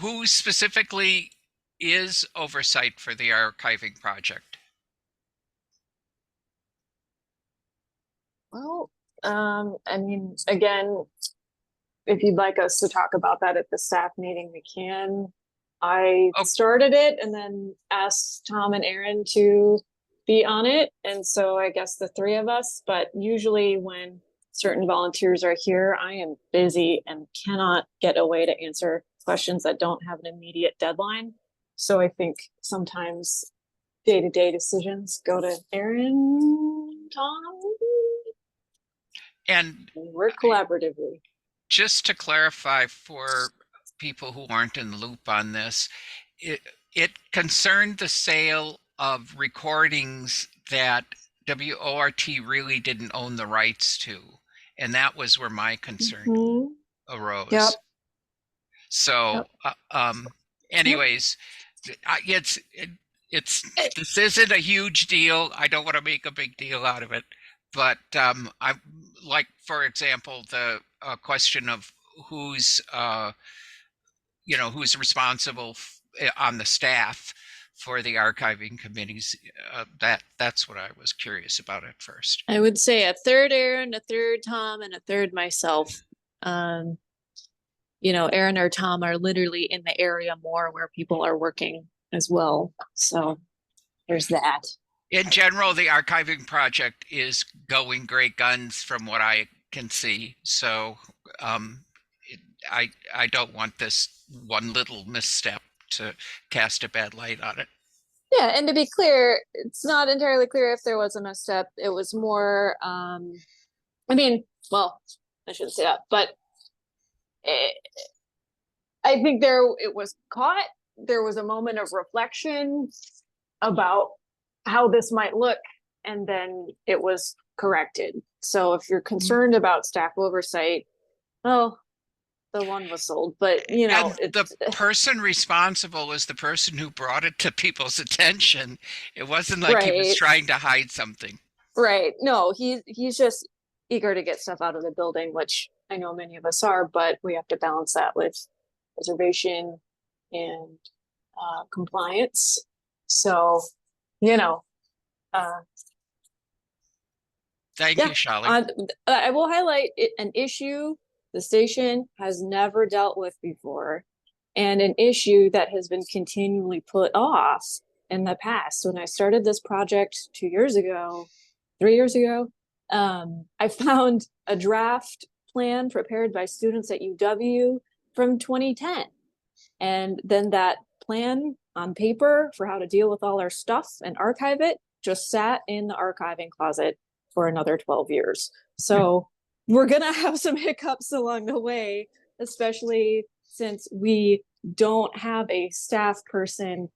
Who specifically is oversight for the archiving project? Well, I mean, again, if you'd like us to talk about that at the staff meeting, we can. I started it and then asked Tom and Aaron to be on it. And so I guess the three of us, but usually when certain volunteers are here, I am busy and cannot get away to answer questions that don't have an immediate deadline. So I think sometimes day-to-day decisions go to Aaron, Tom, And we work collaboratively. just to clarify for people who aren't in the loop on this, it concerned the sale of recordings that WORT really didn't own the rights to. And that was where my concern arose. Yep. So, anyways, this isn't a huge deal. I don't want to make a big deal out of it, but I like, for example, the question of who's responsible on the staff for the archiving committees. That's what I was curious about at first. I would say a third Aaron, a third Tom, and a third myself. Aaron or Tom are literally in the area more where people are working as well. So there's that. In general, the archiving project is going great guns from what I can see. So I don't want this one little misstep to cast a bad light on it. Yeah, and to be clear, it's not entirely clear if there was a misstep. It was more, I shouldn't say that, but I think it was caught. There was a moment of reflection about how this might look, and then it was corrected. So if you're concerned about staff oversight, the one was sold, but the person responsible was the person who brought it to people's attention. It wasn't like he was trying to hide something. Right. No, he's just eager to get stuff out of the building, which I know many of us are, but we have to balance that with preservation and compliance. So, thank you, Shelley. I will highlight an issue the station has never dealt with before, and an issue that has been continually put off in the past. When I started this project 3 years ago, I found a draft plan prepared by students at UW from 2010. And then that plan on paper for how to deal with all our stuff and archive it just sat in the archiving closet for another 12 years. So we're going to have some hiccups along the way, especially since we don't have a staff person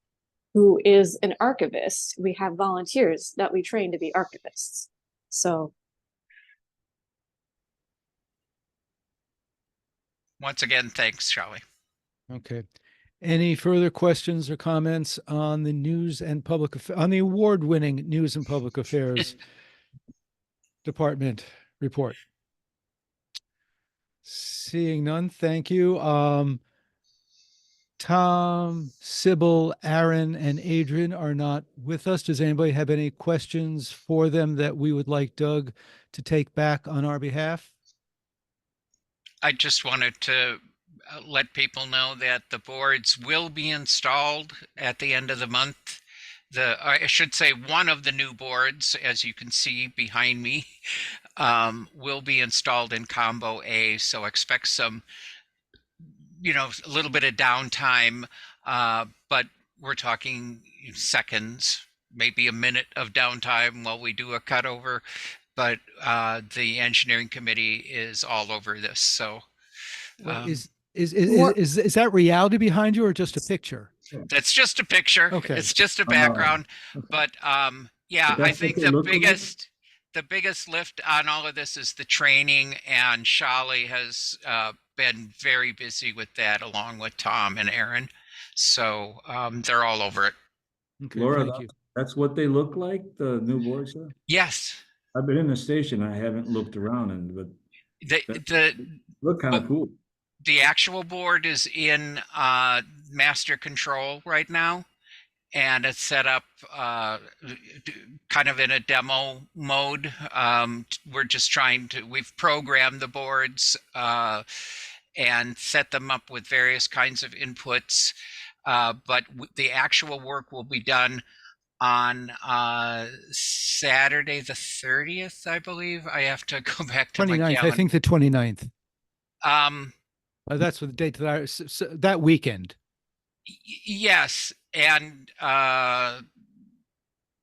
who is an archivist. We have volunteers that we train to be archivists. So once again, thanks, Shelley. Okay. Any further questions or comments on the news and on the award-winning News and Public Affairs Department report? Seeing none, thank you. Tom, Sybil, Aaron, and Adrian are not with us. Does anybody have any questions for them that we would like Doug to take back on our behalf? I just wanted to let people know that the boards will be installed at the end of the month. I should say one of the new boards, as you can see behind me, will be installed in Combo A. So expect some, a little bit of downtime, but we're talking seconds, maybe a minute of downtime while we do a cutover. But the engineering committee is all over this. So is that reality behind you or just a picture? that's just a picture. Okay. It's just a background. Okay. But yeah, I think the biggest lift on all of this is the training, and Shali has been very busy with that along with Tom and Aaron. So they're all over it. Okay, Laura, thank you. that's what they look like, the new boards? Yes. I've been in the station. I haven't looked around, but The look kind of cool. The actual board is in master control right now, and it's set up kind of in a demo mode. We're just we've programmed the boards and set them up with various kinds of inputs, but the actual work will be done on Saturday the 30th, I believe. I have to go back to my 29th, calendar. I think the 29th. That's what the date that weekend. Yes, and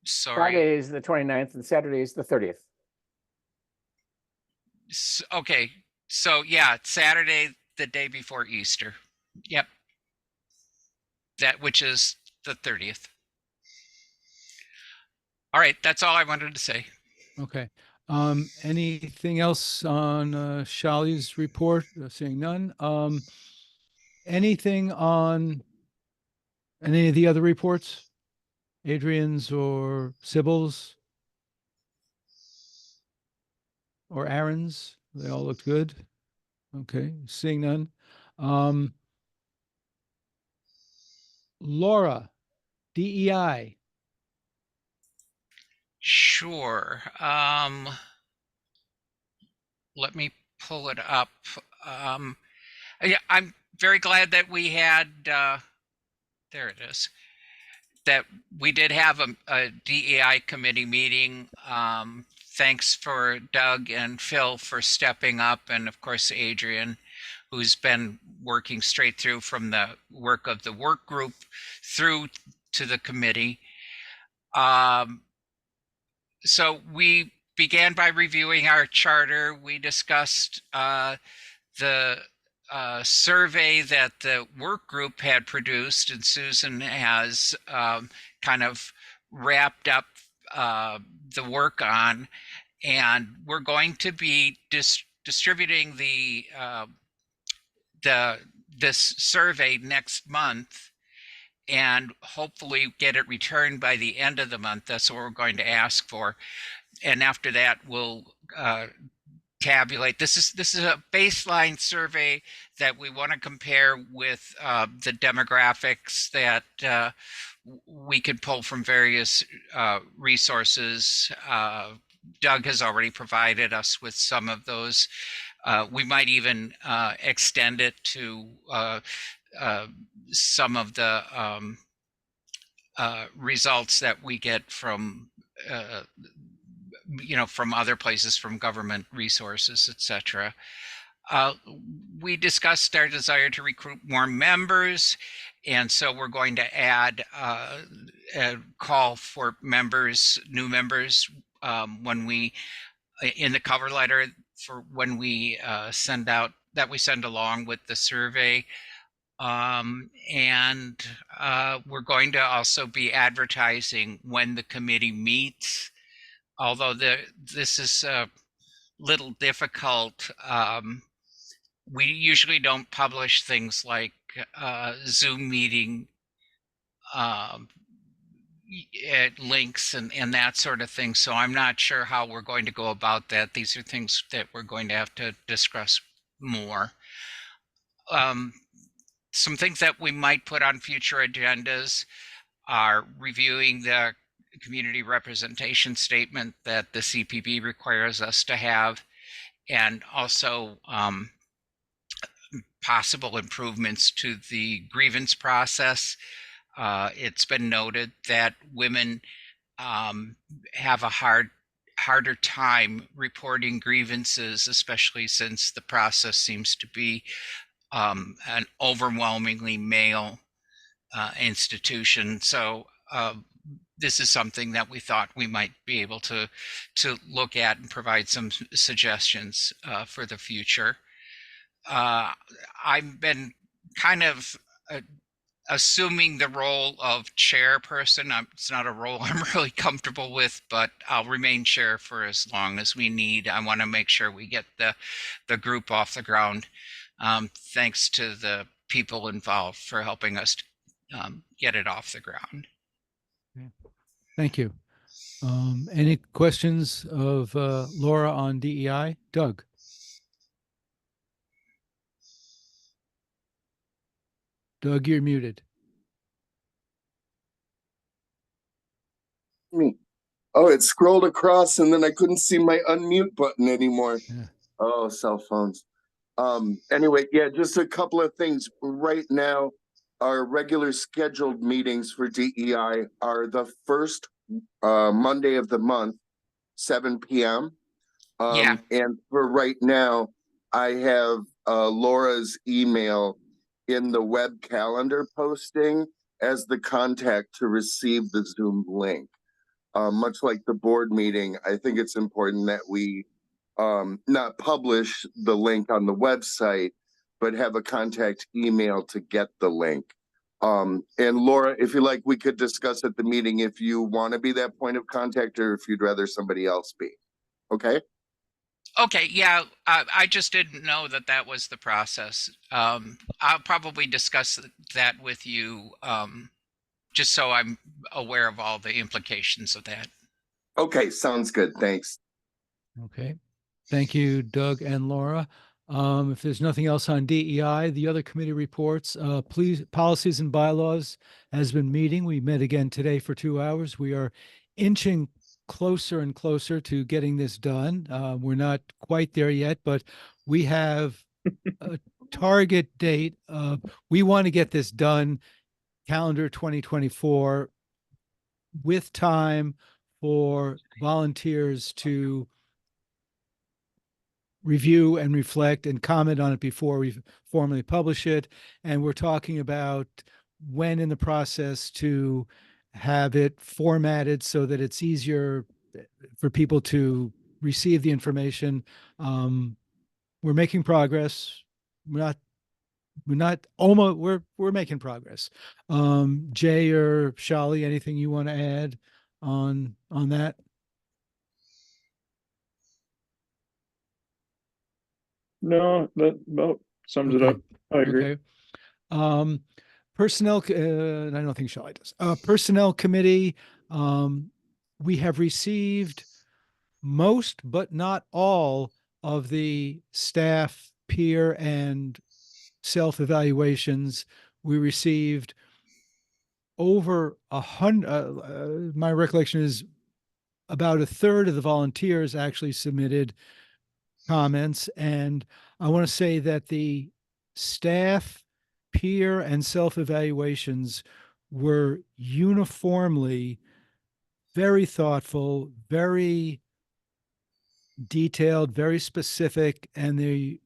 sorry. Friday is the 29th and Saturday is the 30th. Okay, so yeah, Saturday, the day before Easter. Yep. Which is the 30th. All right, that's all I wanted to say. Okay. Anything else on Shali's report? Seeing none. Anything on any of the other reports? Adrian's or Sybil's or Aaron's? They all looked good. Okay, seeing none. Laura, DEI. Sure. Let me pull it up. Yeah, I'm very glad that we had, there it is, that we did have a DEI committee meeting. Thanks for Doug and Phil for stepping up, and of course, Adrian, who's been working straight through from the work of the work group through to the committee. So we began by reviewing our charter. We discussed the survey that the work group had produced, and Susan has kind of wrapped up the work on, and we're going to be distributing this survey next month, and hopefully get it returned by the end of the month. That's what we're going to ask for. And after that, we'll tabulate. This is a baseline survey that we want to compare with the demographics that we could pull from various resources. Doug has already provided us with some of those. We might even extend it to some of the results that we get from from other places, from government resources, etc. We discussed our desire to recruit more members, and so we're going to add a call for new members when we, in the cover letter for when we send along with the survey. And we're going to also be advertising when the committee meets, although this is a little difficult. We usually don't publish things like Zoom meeting links and that sort of thing, so I'm not sure how we're going to go about that. These are things that we're going to have to discuss more. Some things that we might put on future agendas are reviewing the community representation statement that the CPB requires us to have, and also possible improvements to the grievance process. it's been noted that women have a harder time reporting grievances, especially since the process seems to be an overwhelmingly male institution. So this is something that we thought we might be able to look at and provide some suggestions for the future. I've been kind of assuming the role of chairperson. It's not a role I'm really comfortable with, but I'll remain chair for as long as we need. I want to make sure we get the group off the ground. Thanks to the people involved for helping us get it off the ground. Thank you. Any questions of Laura on DEI? Doug? Doug, you're muted. Me. Oh, it scrolled across and then I couldn't see my unmute button anymore. Yeah. Oh, cell phones. Anyway, yeah, just a couple of things. Right now, our regular scheduled meetings for DEI are the first Monday of the month, 7 p.m. Yeah. And for right now, I have Laura's email in the web calendar posting as the contact to receive the Zoom link. Much like the board meeting, I think it's important that we not publish the link on the website, but have a contact email to get the link. And Laura, if you like, we could discuss at the meeting if you want to be that point of contact or if you'd rather somebody else be. Okay? Okay, yeah, I just didn't know that was the process. I'll probably discuss that with you, just so I'm aware of all the implications of that. Okay, sounds good. Thanks. Okay. Thank you, Doug and Laura. If there's nothing else on DEI, the other committee reports, please, policies and bylaws has been meeting. We met again today for 2 hours. We are inching closer and closer to getting this done. We're not quite there yet, but we have a target date. We want to get this done calendar 2024 with time for volunteers to review and reflect and comment on it before we formally publish it. And we're talking about when in the process to have it formatted so that it's easier for people to receive the information. We're making progress. We're making progress. Jay or Shali, anything you want to add on that? No, that about sums it Okay. up. I agree. Okay. Personnel, I don't think Shali does. Personnel committee, we have received most, but not all of the staff peer and self-evaluations. We received over 100, my recollection is about a third of the volunteers actually submitted comments. And I want to say that the staff peer and self-evaluations were uniformly very thoughtful, very detailed, very specific, and they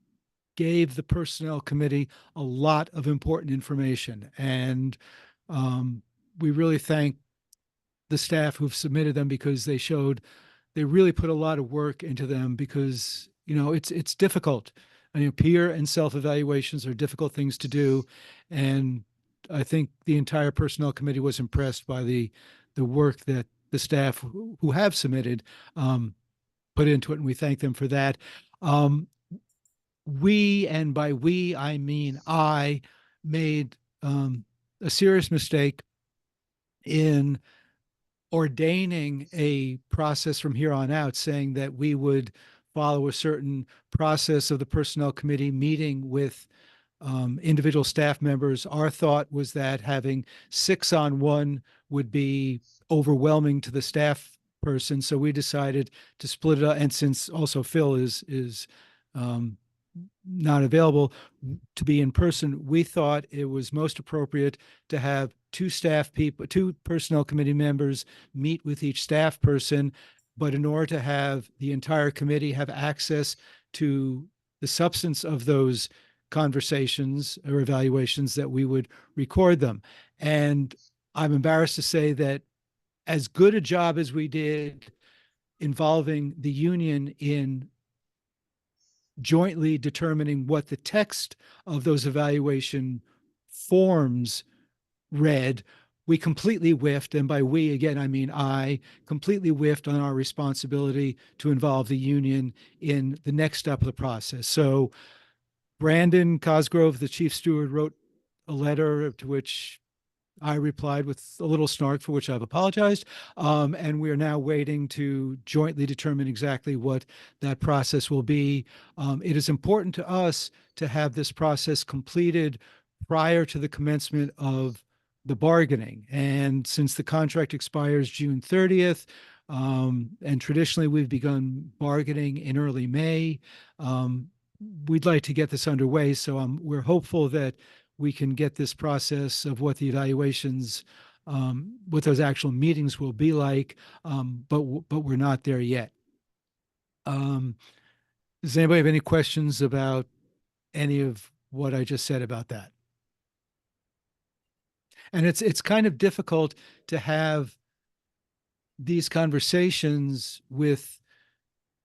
gave the personnel committee a lot of important information. And we really thank the staff who've submitted them because they really put a lot of work into them because, it's difficult. Peer and self-evaluations are difficult things to do. And I think the entire personnel committee was impressed by the work that the staff who have submitted put into it, and we thank them for that. We, and by we, I mean I, made a serious mistake in ordaining a process from here on out, saying that we would follow a certain process of the personnel committee meeting with individual staff members. Our thought was that having 6-on-1 would be overwhelming to the staff person. So we decided to split it up. And since also Phil is not available to be in person, we thought it was most appropriate to have two personnel committee members meet with each staff person. But in order to have the entire committee have access to the substance of those conversations or evaluations, that we would record them. And I'm embarrassed to say that as good a job as we did involving the union in jointly determining what the text of those evaluation forms read, we completely whiffed. And by we, again, I mean I completely whiffed on our responsibility to involve the union in the next step of the process. So Brandon Cosgrove, the chief steward, wrote a letter to which I replied with a little snark, for which I've apologized. And we are now waiting to jointly determine exactly what that process will be. It is important to us to have this process completed prior to the commencement of the bargaining. And since the contract expires June 30th, and traditionally we've begun bargaining in early May, we'd like to get this underway. So we're hopeful that we can get this process of what the evaluations, what those actual meetings will be like, but we're not there yet. Does anybody have any questions about any of what I just said about that? And it's kind of difficult to have these conversations with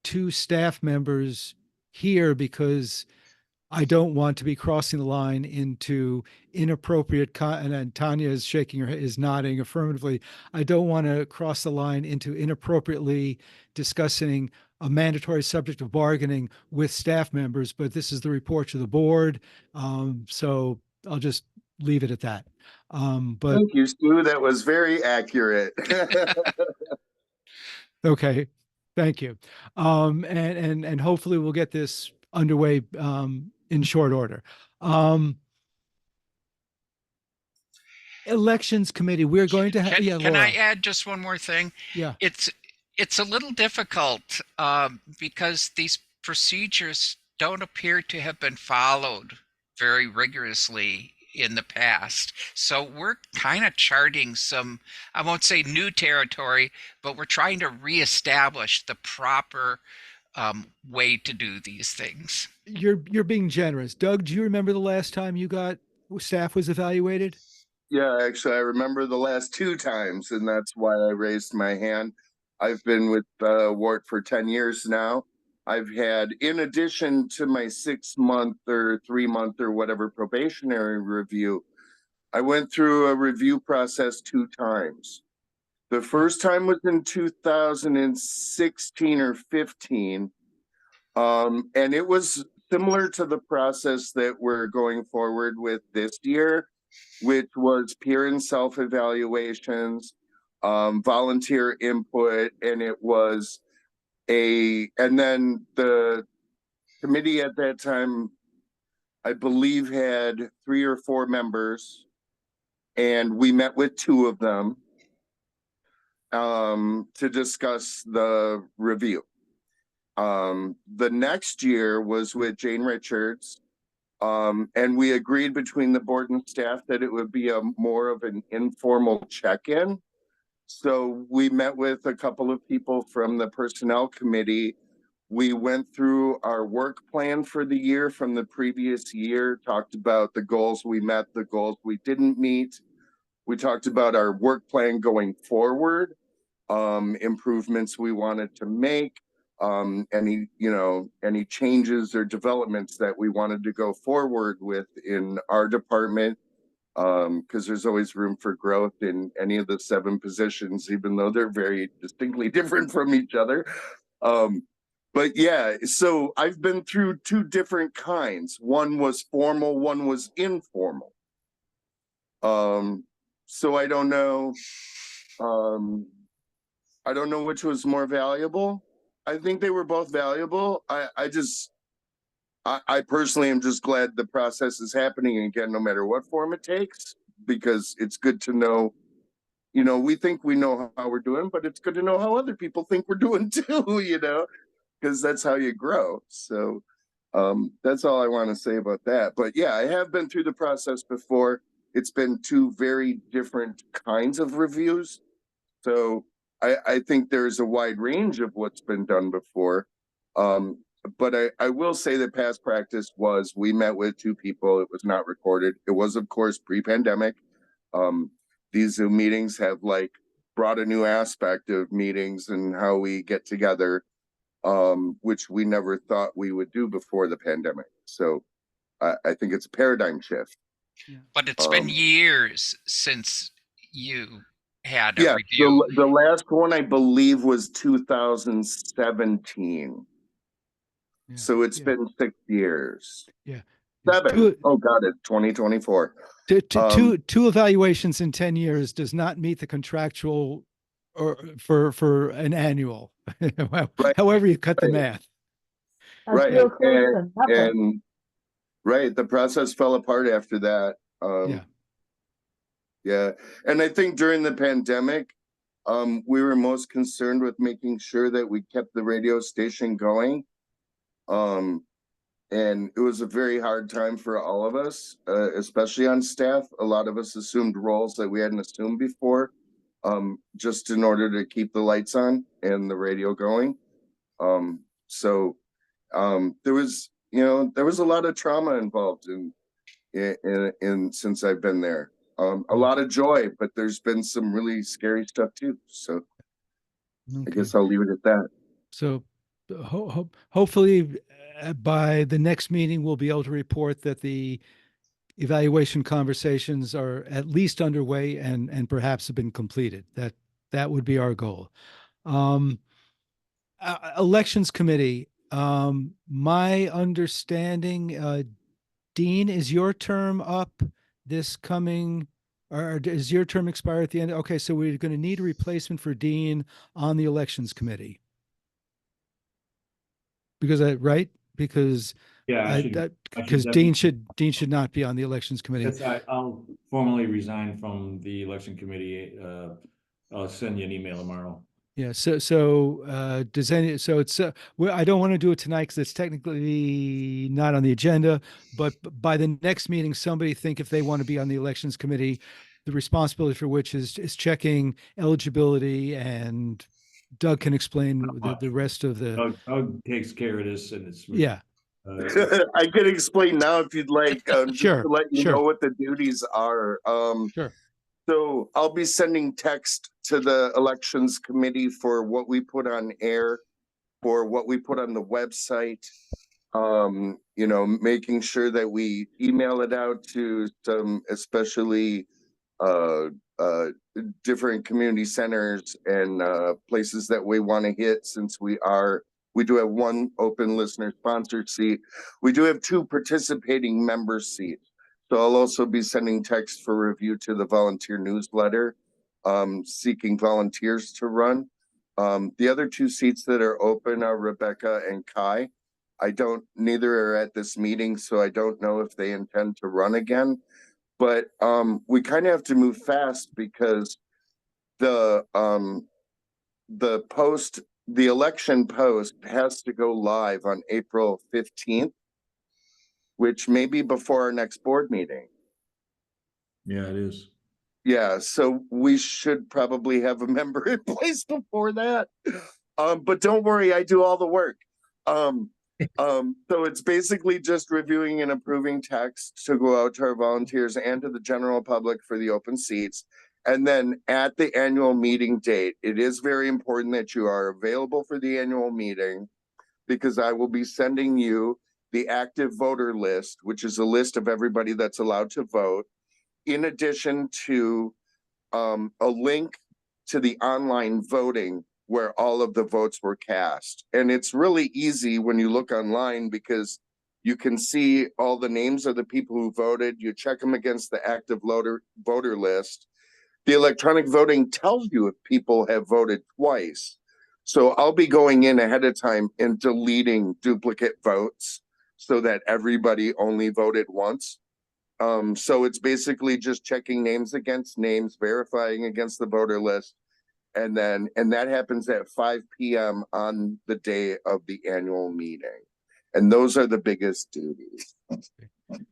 two staff members here, because I don't want to be crossing the line into inappropriate, and Tanya is shaking her head, is nodding affirmatively. I don't want to cross the line into inappropriately discussing a mandatory subject of bargaining with staff members, but this is the report to the board. So I'll just leave it at that. But thank you, Stu. That was very accurate. okay, thank you. And hopefully we'll get this underway in short order. Elections committee, we're going to have. Can I add just one more thing? Yeah. It's a little difficult because these procedures don't appear to have been followed very rigorously in the past. So we're kind of charting some, I won't say new territory, but we're trying to reestablish the proper way to do these things. You're being generous. Doug, do you remember the last time you got staff was evaluated? Yeah, actually, I remember the last 2 times, and that's why I raised my hand. I've been with WORT for 10 years now. I've had, in addition to my 6-month or 3-month or whatever probationary review, I went through a review process 2 times. The first time was in 2016 or 15. And it was similar to the process that we're going forward with this year, which was peer and self-evaluations, volunteer input, and it was and then the committee at that time, I believe, had 3 or 4 members, and we met with 2 of them to discuss the review. The next year was with Jane Richards, and we agreed between the board and staff that it would be more of an informal check-in. So we met with a couple of people from the personnel committee. We went through our work plan for the year from the previous year, talked about the goals we met, the goals we didn't meet. We talked about our work plan going forward, improvements we wanted to make, any changes or developments that we wanted to go forward with in our department, because there's always room for growth in any of the 7 positions, even though they're very distinctly different from each other. But yeah, so I've been through 2 different kinds. One was formal, one was informal. So I don't know. I don't know which was more valuable. I think they were both valuable. I personally am just glad the process is happening again, no matter what form it takes, because it's good to know, we think we know how we're doing, but it's good to know how other people think we're doing too, because that's how you grow. So That's all I want to say about that. But yeah, I have been through the process before. It's been two very different kinds of reviews. So I think there's a wide range of what's been done before. But I will say that past practice was we met with two people. It was not recorded. It was, of course, pre-pandemic. These Zoom meetings have like brought a new aspect of meetings and how we get together, which we never thought we would do before the pandemic. So I think it's a paradigm shift. But it's been years since you had a review. The last one I believe was 2017. Yeah, So it's been 6 years. Yeah. 7. Oh God, it's 2024. Two evaluations in 10 years does not meet the contractual or for an annual. Right. However you cut the math. Right. And right, the process fell apart after that. Yeah. And I think during the pandemic, we were most concerned with making sure that we kept the radio station going. And it was a very hard time for all of us, especially on staff. A lot of us assumed roles that we hadn't assumed before, just in order to keep the lights on and the radio going. So there was a lot of trauma involved in since I've been there. A lot of joy, but there's been some really scary stuff too. So I guess I'll leave it at that. So hopefully by the next meeting, we'll be able to report that the evaluation conversations are at least underway and perhaps have been completed. That would be our goal. Elections committee. My understanding, Dean, is your term up this coming, or does your term expire at the end? Okay, so we're going to need a replacement for Dean on the elections committee. Because right? Because because Dean should not be on the elections committee. I'll formally resign from the election committee. I'll send you an email tomorrow. Yeah. So it's I don't want to do it tonight because it's technically not on the agenda. But by the next meeting, somebody think if they want to be on the elections committee, the responsibility for which is checking eligibility, and Doug can explain the rest of the. Doug takes care of this, and it's I could explain now if you'd like. Sure. Just to let you know what the duties are. Sure. So I'll be sending text to the elections committee for what we put on air, for what we put on the website. Making sure that we email it out to some, especially different community centers and places that we want to hit, since we do have one open listener sponsored seat. We do have 2 participating member seats. So I'll also be sending text for review to the volunteer newsletter, seeking volunteers to run. The other 2 seats that are open are Rebecca and Kai. Neither are at this meeting, so I don't know if they intend to run again. But we kind of have to move fast because the election post has to go live on April 15th. Which may be before our next board meeting. Yeah, it is. Yeah, so we should probably have a member in place before that. But don't worry, I do all the work. So it's basically just reviewing and approving text to go out to our volunteers and to the general public for the open seats. And then at the annual meeting date, it is very important that you are available for the annual meeting, because I will be sending you the active voter list, which is a list of everybody that's allowed to vote, in addition to a link to the online voting where all of the votes were cast. And it's really easy when you look online, because you can see all the names of the people who voted. You check them against the active voter list. The electronic voting tells you if people have voted twice. So I'll be going in ahead of time and deleting duplicate votes so that everybody only voted once. So it's basically just checking names against names, verifying against the voter list. And that happens at 5 p.m. on the day of the annual meeting. And those are the biggest duties.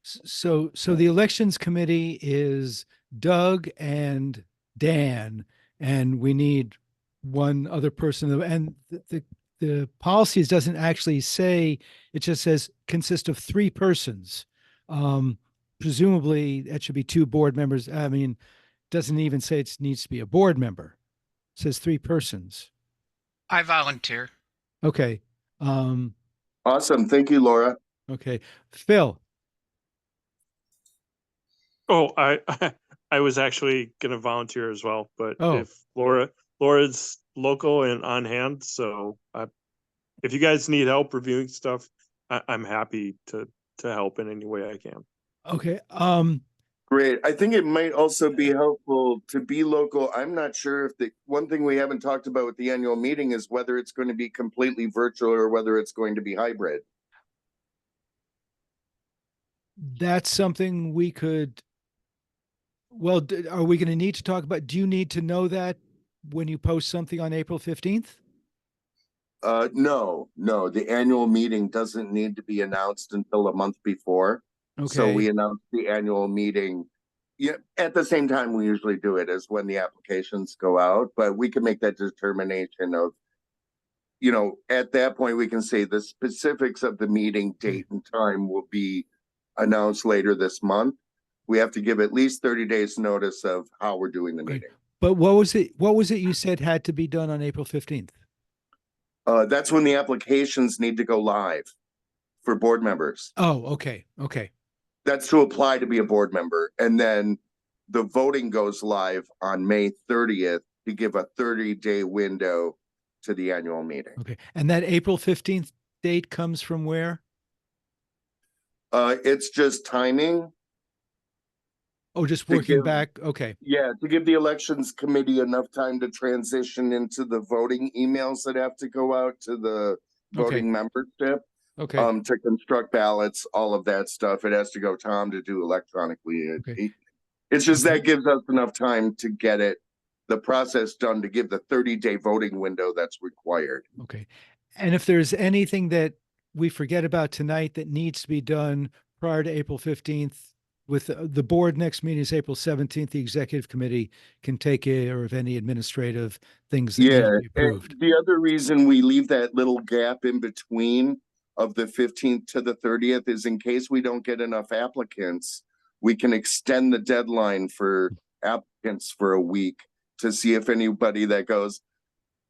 So the elections committee is Doug and Dan, and we need one other person. And the policies doesn't actually say, it just says consist of 3 persons. Presumably that should be 2 board members. I mean, doesn't even say it needs to be a board member. It says 3 persons. I volunteer. Okay. Awesome. Thank you, Laura. Okay. Phil. Oh, I was actually going to volunteer as well, but Oh. if Laura's local and on hand, so if you guys need help reviewing stuff, I'm happy to help in any way I can. Okay. Great. I think it might also be helpful to be local. I'm not sure if the one thing we haven't talked about with the annual meeting is whether it's going to be completely virtual or whether it's going to be hybrid. That's something we could, well, are we going to need to talk about, do you need to know that when you post something on April 15th? No, the annual meeting doesn't need to be announced until a month before. Okay. So we announce the annual meeting. Yeah, at the same time we usually do it is when the applications go out, but we can make that determination of, you know, at that point we can say the specifics of the meeting date and time will be announced later this month. We have to give at least 30 days notice of how we're doing the meeting. But what was it you said had to be done on April 15th? That's when the applications need to go live for board members. Oh, okay. Okay. That's to apply to be a board member. And then the voting goes live on May 30th to give a 30-day window to the annual meeting. Okay. And that April 15th date comes from where? It's just timing. Oh, just working back. Okay. Yeah, to give the elections committee enough time to transition into the voting emails that have to go out to the voting membership. Okay. To construct ballots, all of that stuff. It has to go Tom to do electronically. Okay. It's just that gives us enough time to get the process done to give the 30-day voting window that's required. Okay. And if there's anything that we forget about tonight that needs to be done prior to April 15th, with the board next meeting is April 17th, the executive committee can take care of any administrative things that need to be approved. And the other reason we leave that little gap in between of the 15th to the 30th is in case we don't get enough applicants, we can extend the deadline for applicants for a week to see if anybody that goes,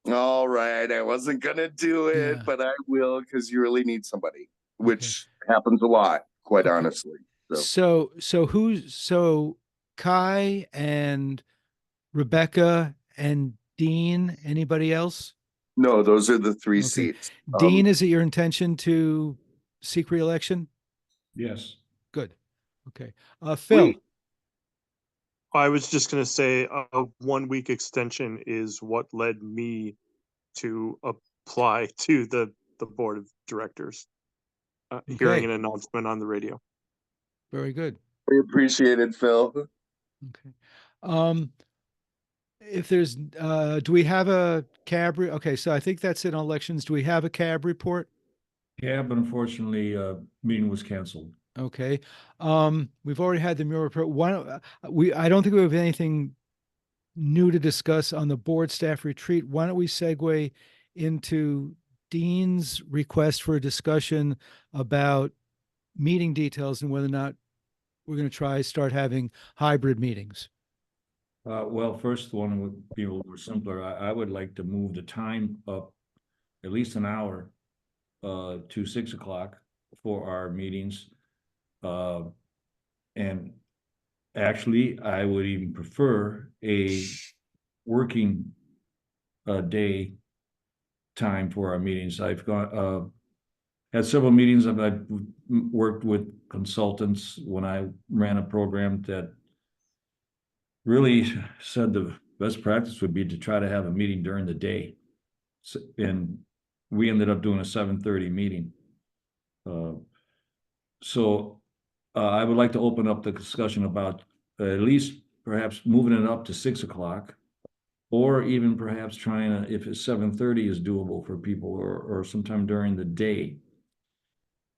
all right, I wasn't going to do it, but I will because you really need somebody, which happens a lot, quite honestly. So Kai and Rebecca and Dean, anybody else? No, those are the 3 seats. Dean, is it your intention to seek re-election? Yes. Good. Okay. Phil. I was just going to say a 1-week extension is what led me to apply to the board of directors. Hearing an announcement on the radio. Very good. We appreciate it, Phil. Okay. If there's, do we have a CAB? Okay, so I think that's it on elections. Do we have a CAB report? Yeah, but unfortunately, meeting was canceled. Okay. We've already had the mural report. I don't think we have anything new to discuss on the board staff retreat. Why don't we segue into Dean's request for a discussion about meeting details and whether or not we're going to start having hybrid meetings. Well, first one would be a little simpler. I would like to move the time up at least an hour to 6 o'clock for our meetings. And actually, I would even prefer a working day time for our meetings. I've had several meetings. I've worked with consultants when I ran a program that really said the best practice would be to try to have a meeting during the day. And we ended up doing a 7:30 meeting. So I would like to open up the discussion about at least perhaps moving it up to 6 o'clock, or even perhaps trying to, if it's 7:30 is doable for people, or sometime during the day.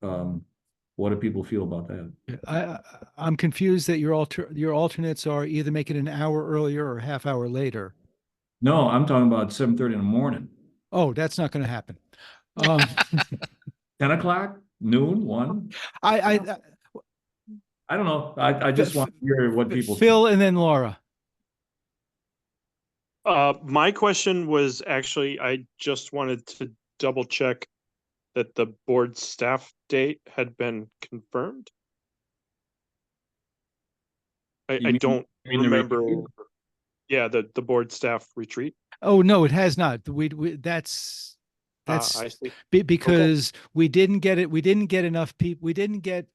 What do people feel about that? I'm confused that your alternates are either make it an hour earlier or a half hour later. No, I'm talking about 7:30 in the morning. Oh, that's not going to happen. 10 o'clock, noon, 1. I I don't know. I just want to hear what people. Phil and then Laura. My question was actually, I just wanted to double check that the board staff date had been confirmed. I don't remember. Yeah, the board staff retreat. Oh, no, it has not. That's I see. because we didn't get it. We didn't get enough people. We didn't get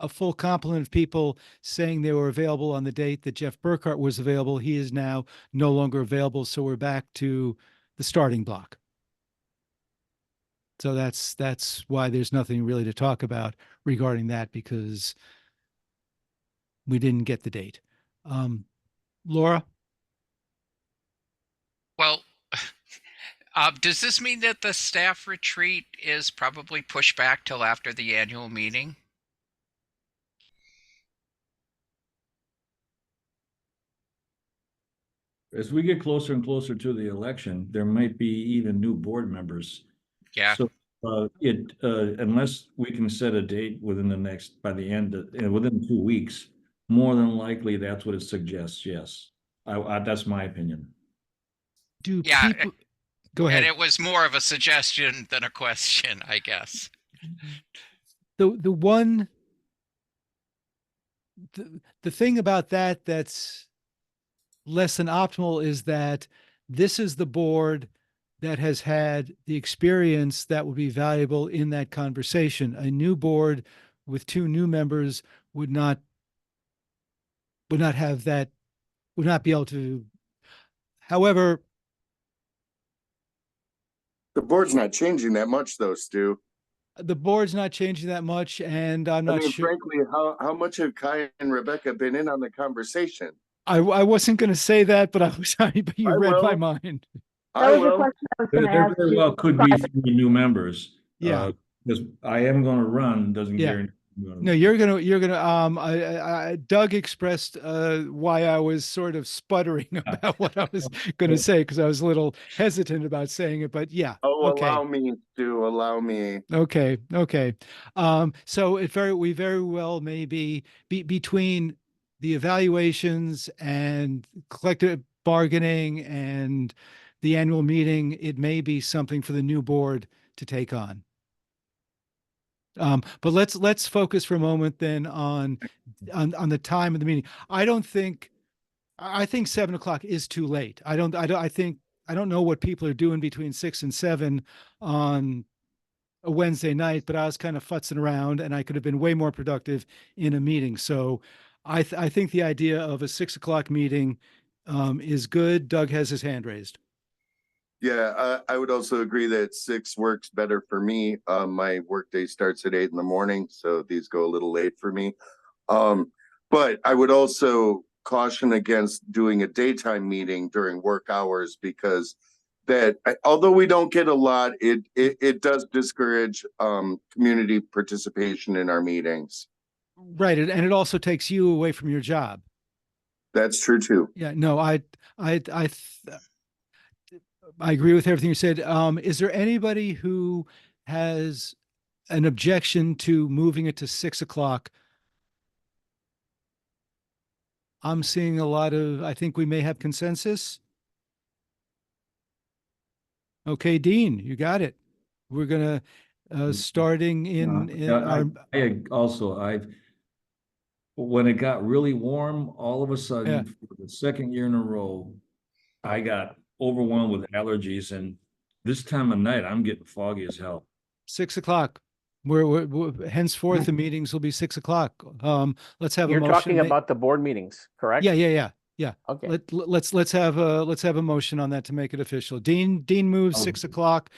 a full complement of people saying they were available on the date that Jeff Burkhart was available. He is now no longer available. So we're back to the starting block. So that's why there's nothing really to talk about regarding that, because we didn't get the date. Laura? Well, does this mean that the staff retreat is probably pushed back till after the annual meeting? As we get closer and closer to the election, there might be even new board members. Yeah. So unless we can set a date within within 2 weeks, more than likely that's what it suggests. Yes, that's my opinion. Go ahead. And it was more of a suggestion than a question, I guess. The thing about that's less than optimal is that this is the board that has had the experience that would be valuable in that conversation. A new board with 2 new members would not have that, would not be able to. However, The board's not changing that much though, Stu. the board's not changing that much, and I'm not sure. Frankly, how much have Kai and Rebecca been in on the conversation? I wasn't going to say that, but I was sorry, but you read my mind. That was the question I was going to There ask very you. well could be 3 new members. Yeah. Because I am going to run doesn't Yeah. guarantee. No, you're gonna. Doug expressed why I was sort of sputtering about what I was going to say, because I was a little hesitant about saying it. But yeah. Oh, Okay. allow me, Stu. Allow me. Okay. So we very well may be between the evaluations and collective bargaining and the annual meeting, it may be something for the new board to take on. But let's focus for a moment then on the time of the meeting. I think 7 o'clock is too late. I don't know what people are doing between 6 and 7 on a Wednesday night, but I was kind of futzing around and I could have been way more productive in a meeting. So I think the idea of a 6 o'clock meeting is good. Doug has his hand raised. Yeah, I would also agree that 6 works better for me. My workday starts at 8 in the morning, so these go a little late for me. But I would also caution against doing a daytime meeting during work hours, because although we don't get a lot, it does discourage community participation in our meetings. Right, and it also takes you away from your job. That's true too. Yeah, no, I agree with everything you said. Is there anybody who has an objection to moving it to 6 o'clock? I'm seeing I think we may have consensus. Okay, Dean, you got it. We're gonna, starting when it got really warm, all of a sudden, Yeah. for the 2nd year in a row, I got overwhelmed with allergies, and this time of night I'm getting foggy as hell. 6 o'clock. We're henceforth the meetings will be 6 o'clock. Let's have You're a motion. talking about the board meetings, correct? Yeah. Okay. Let's have a motion on that to make it official. Dean moves 6 o'clock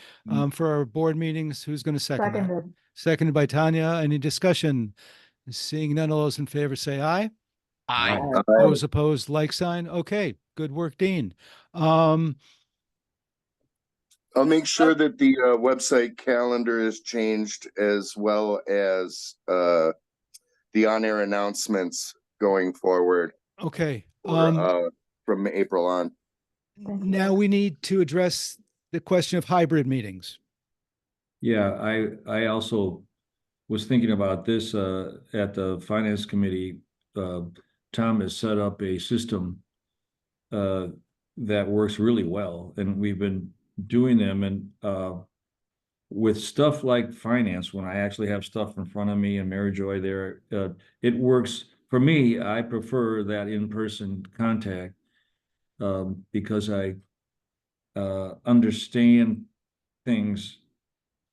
for our board meetings. Who's going to second that? Seconded. Seconded by Tanya. Any discussion? Seeing none, all those in favor say aye. Aye. Those opposed, like sign. Okay, good work, Dean. I'll make sure that the website calendar is changed, as well as the on-air announcements going forward Okay. from April on. Now we need to address the question of hybrid meetings. Yeah, I also was thinking about this at the finance committee. Tom has set up a system that works really well, and we've been doing them. And with stuff like finance, when I actually have stuff in front of me and Mary Joy there, it works for me. I prefer that in-person contact because I understand things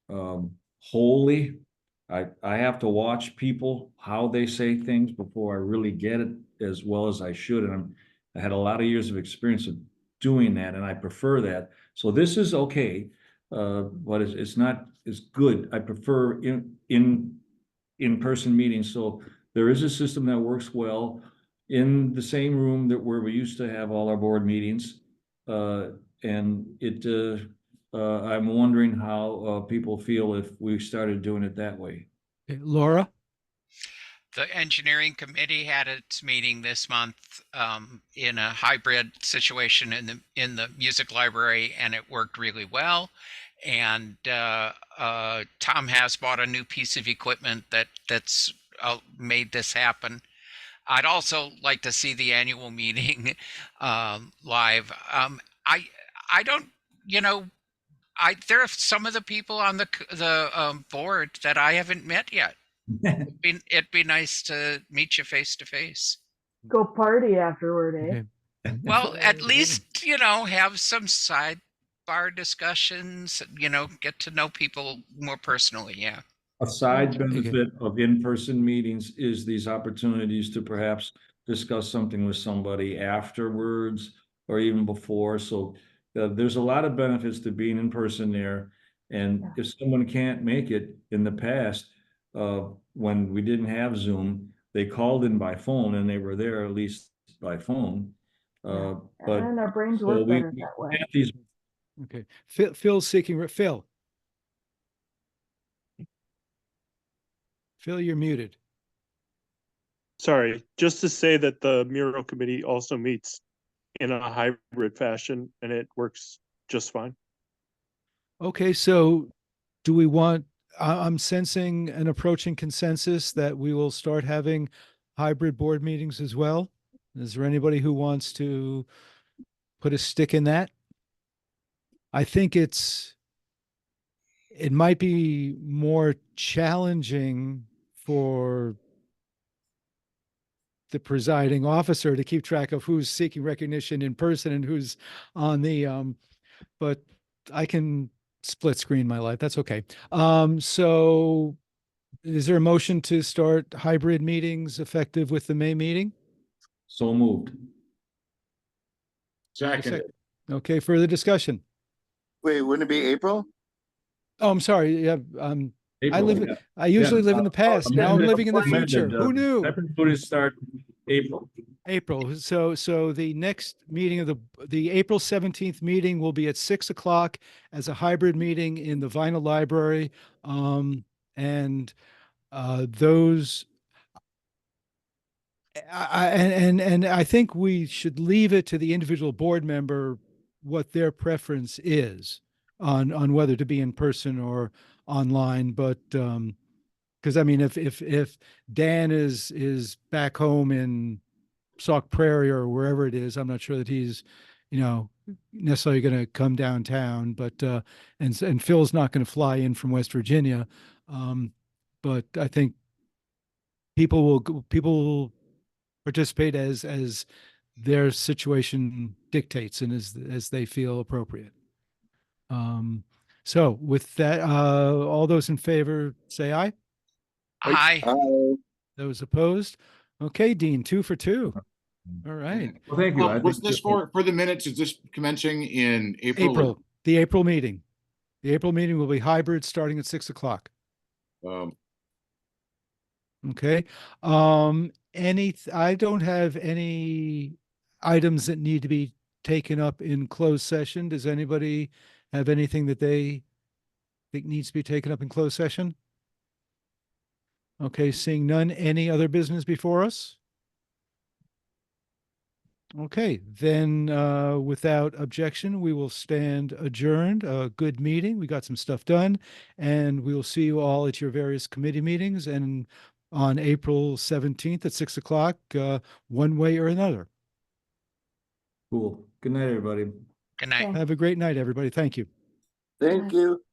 wholly. I have to watch people, how they say things before I really get it as well as I should. And I had a lot of years of experience of doing that, and I prefer that. So this is okay, but it's not as good. I prefer in-person meetings. So there is a system that works well in the same room that where we used to have all our board meetings. And it I'm wondering how people feel if we started doing it that way. Okay, Laura? The engineering committee had its meeting this month in a hybrid situation in the music library, and it worked really well. And Tom has bought a new piece of equipment that's made this happen. I'd also like to see the annual meeting live. I don't, there are some of the people on the board that I haven't met yet. It'd be nice to meet you face to face. Go party afterward, eh? Okay. Well, at least, have some sidebar discussions, get to know people more personally. Yeah. A side benefit of in-person meetings is these opportunities to perhaps discuss something with somebody afterwards or even before. So there's a lot of benefits to being in person there. And if someone can't make it, in the past, when we didn't have Zoom, they called in by phone and they were there at least by phone. But and our brains work better that way. Okay. Phil's seeking. Phil, you're muted. Sorry, just to say that the mural committee also meets in a hybrid fashion, and it works just fine. Okay, so do we want, I'm sensing an approaching consensus that we will start having hybrid board meetings as well. Is there anybody who wants to put a stick in that? I think it might be more challenging for the presiding officer to keep track of who's seeking recognition in person and who's on the, but I can split screen my life. That's okay. So is there a motion to start hybrid meetings effective with the May meeting? So moved. Second. Okay, further discussion. Wait, wouldn't it be April? Oh, I'm sorry. Yeah, April, I usually live in the past. Now I'm living in the future. Who knew? Put it start April. April. So the next meeting of the April 17th meeting will be at 6 o'clock as a hybrid meeting in the Vinyl Library. And those, and I think we should leave it to the individual board member what their preference is on whether to be in person or online. But because I mean, if Dan is back home in Sauk Prairie or wherever it is, I'm not sure that he's, necessarily going to come downtown. But and Phil's not going to fly in from West Virginia. But I think people will participate as their situation dictates and as they feel appropriate. So with that, all those in favor say aye. Aye. Those opposed? Okay, Dean, 2 for 2. All right. Well, thank you. What's this for the minutes? Is this commencing in April? The April meeting. The April meeting will be hybrid starting at 6 o'clock. Okay. I don't have any items that need to be taken up in closed session. Does anybody have anything that they think needs to be taken up in closed session? Okay, seeing none, any other business before us? Okay, then without objection, we will stand adjourned. A good meeting. We got some stuff done, and we will see you all at your various committee meetings and on April 17th at 6 o'clock, one way or another. Cool. Good night, everybody. Good night. Okay. Have a great night, everybody. Thank you. Thank you.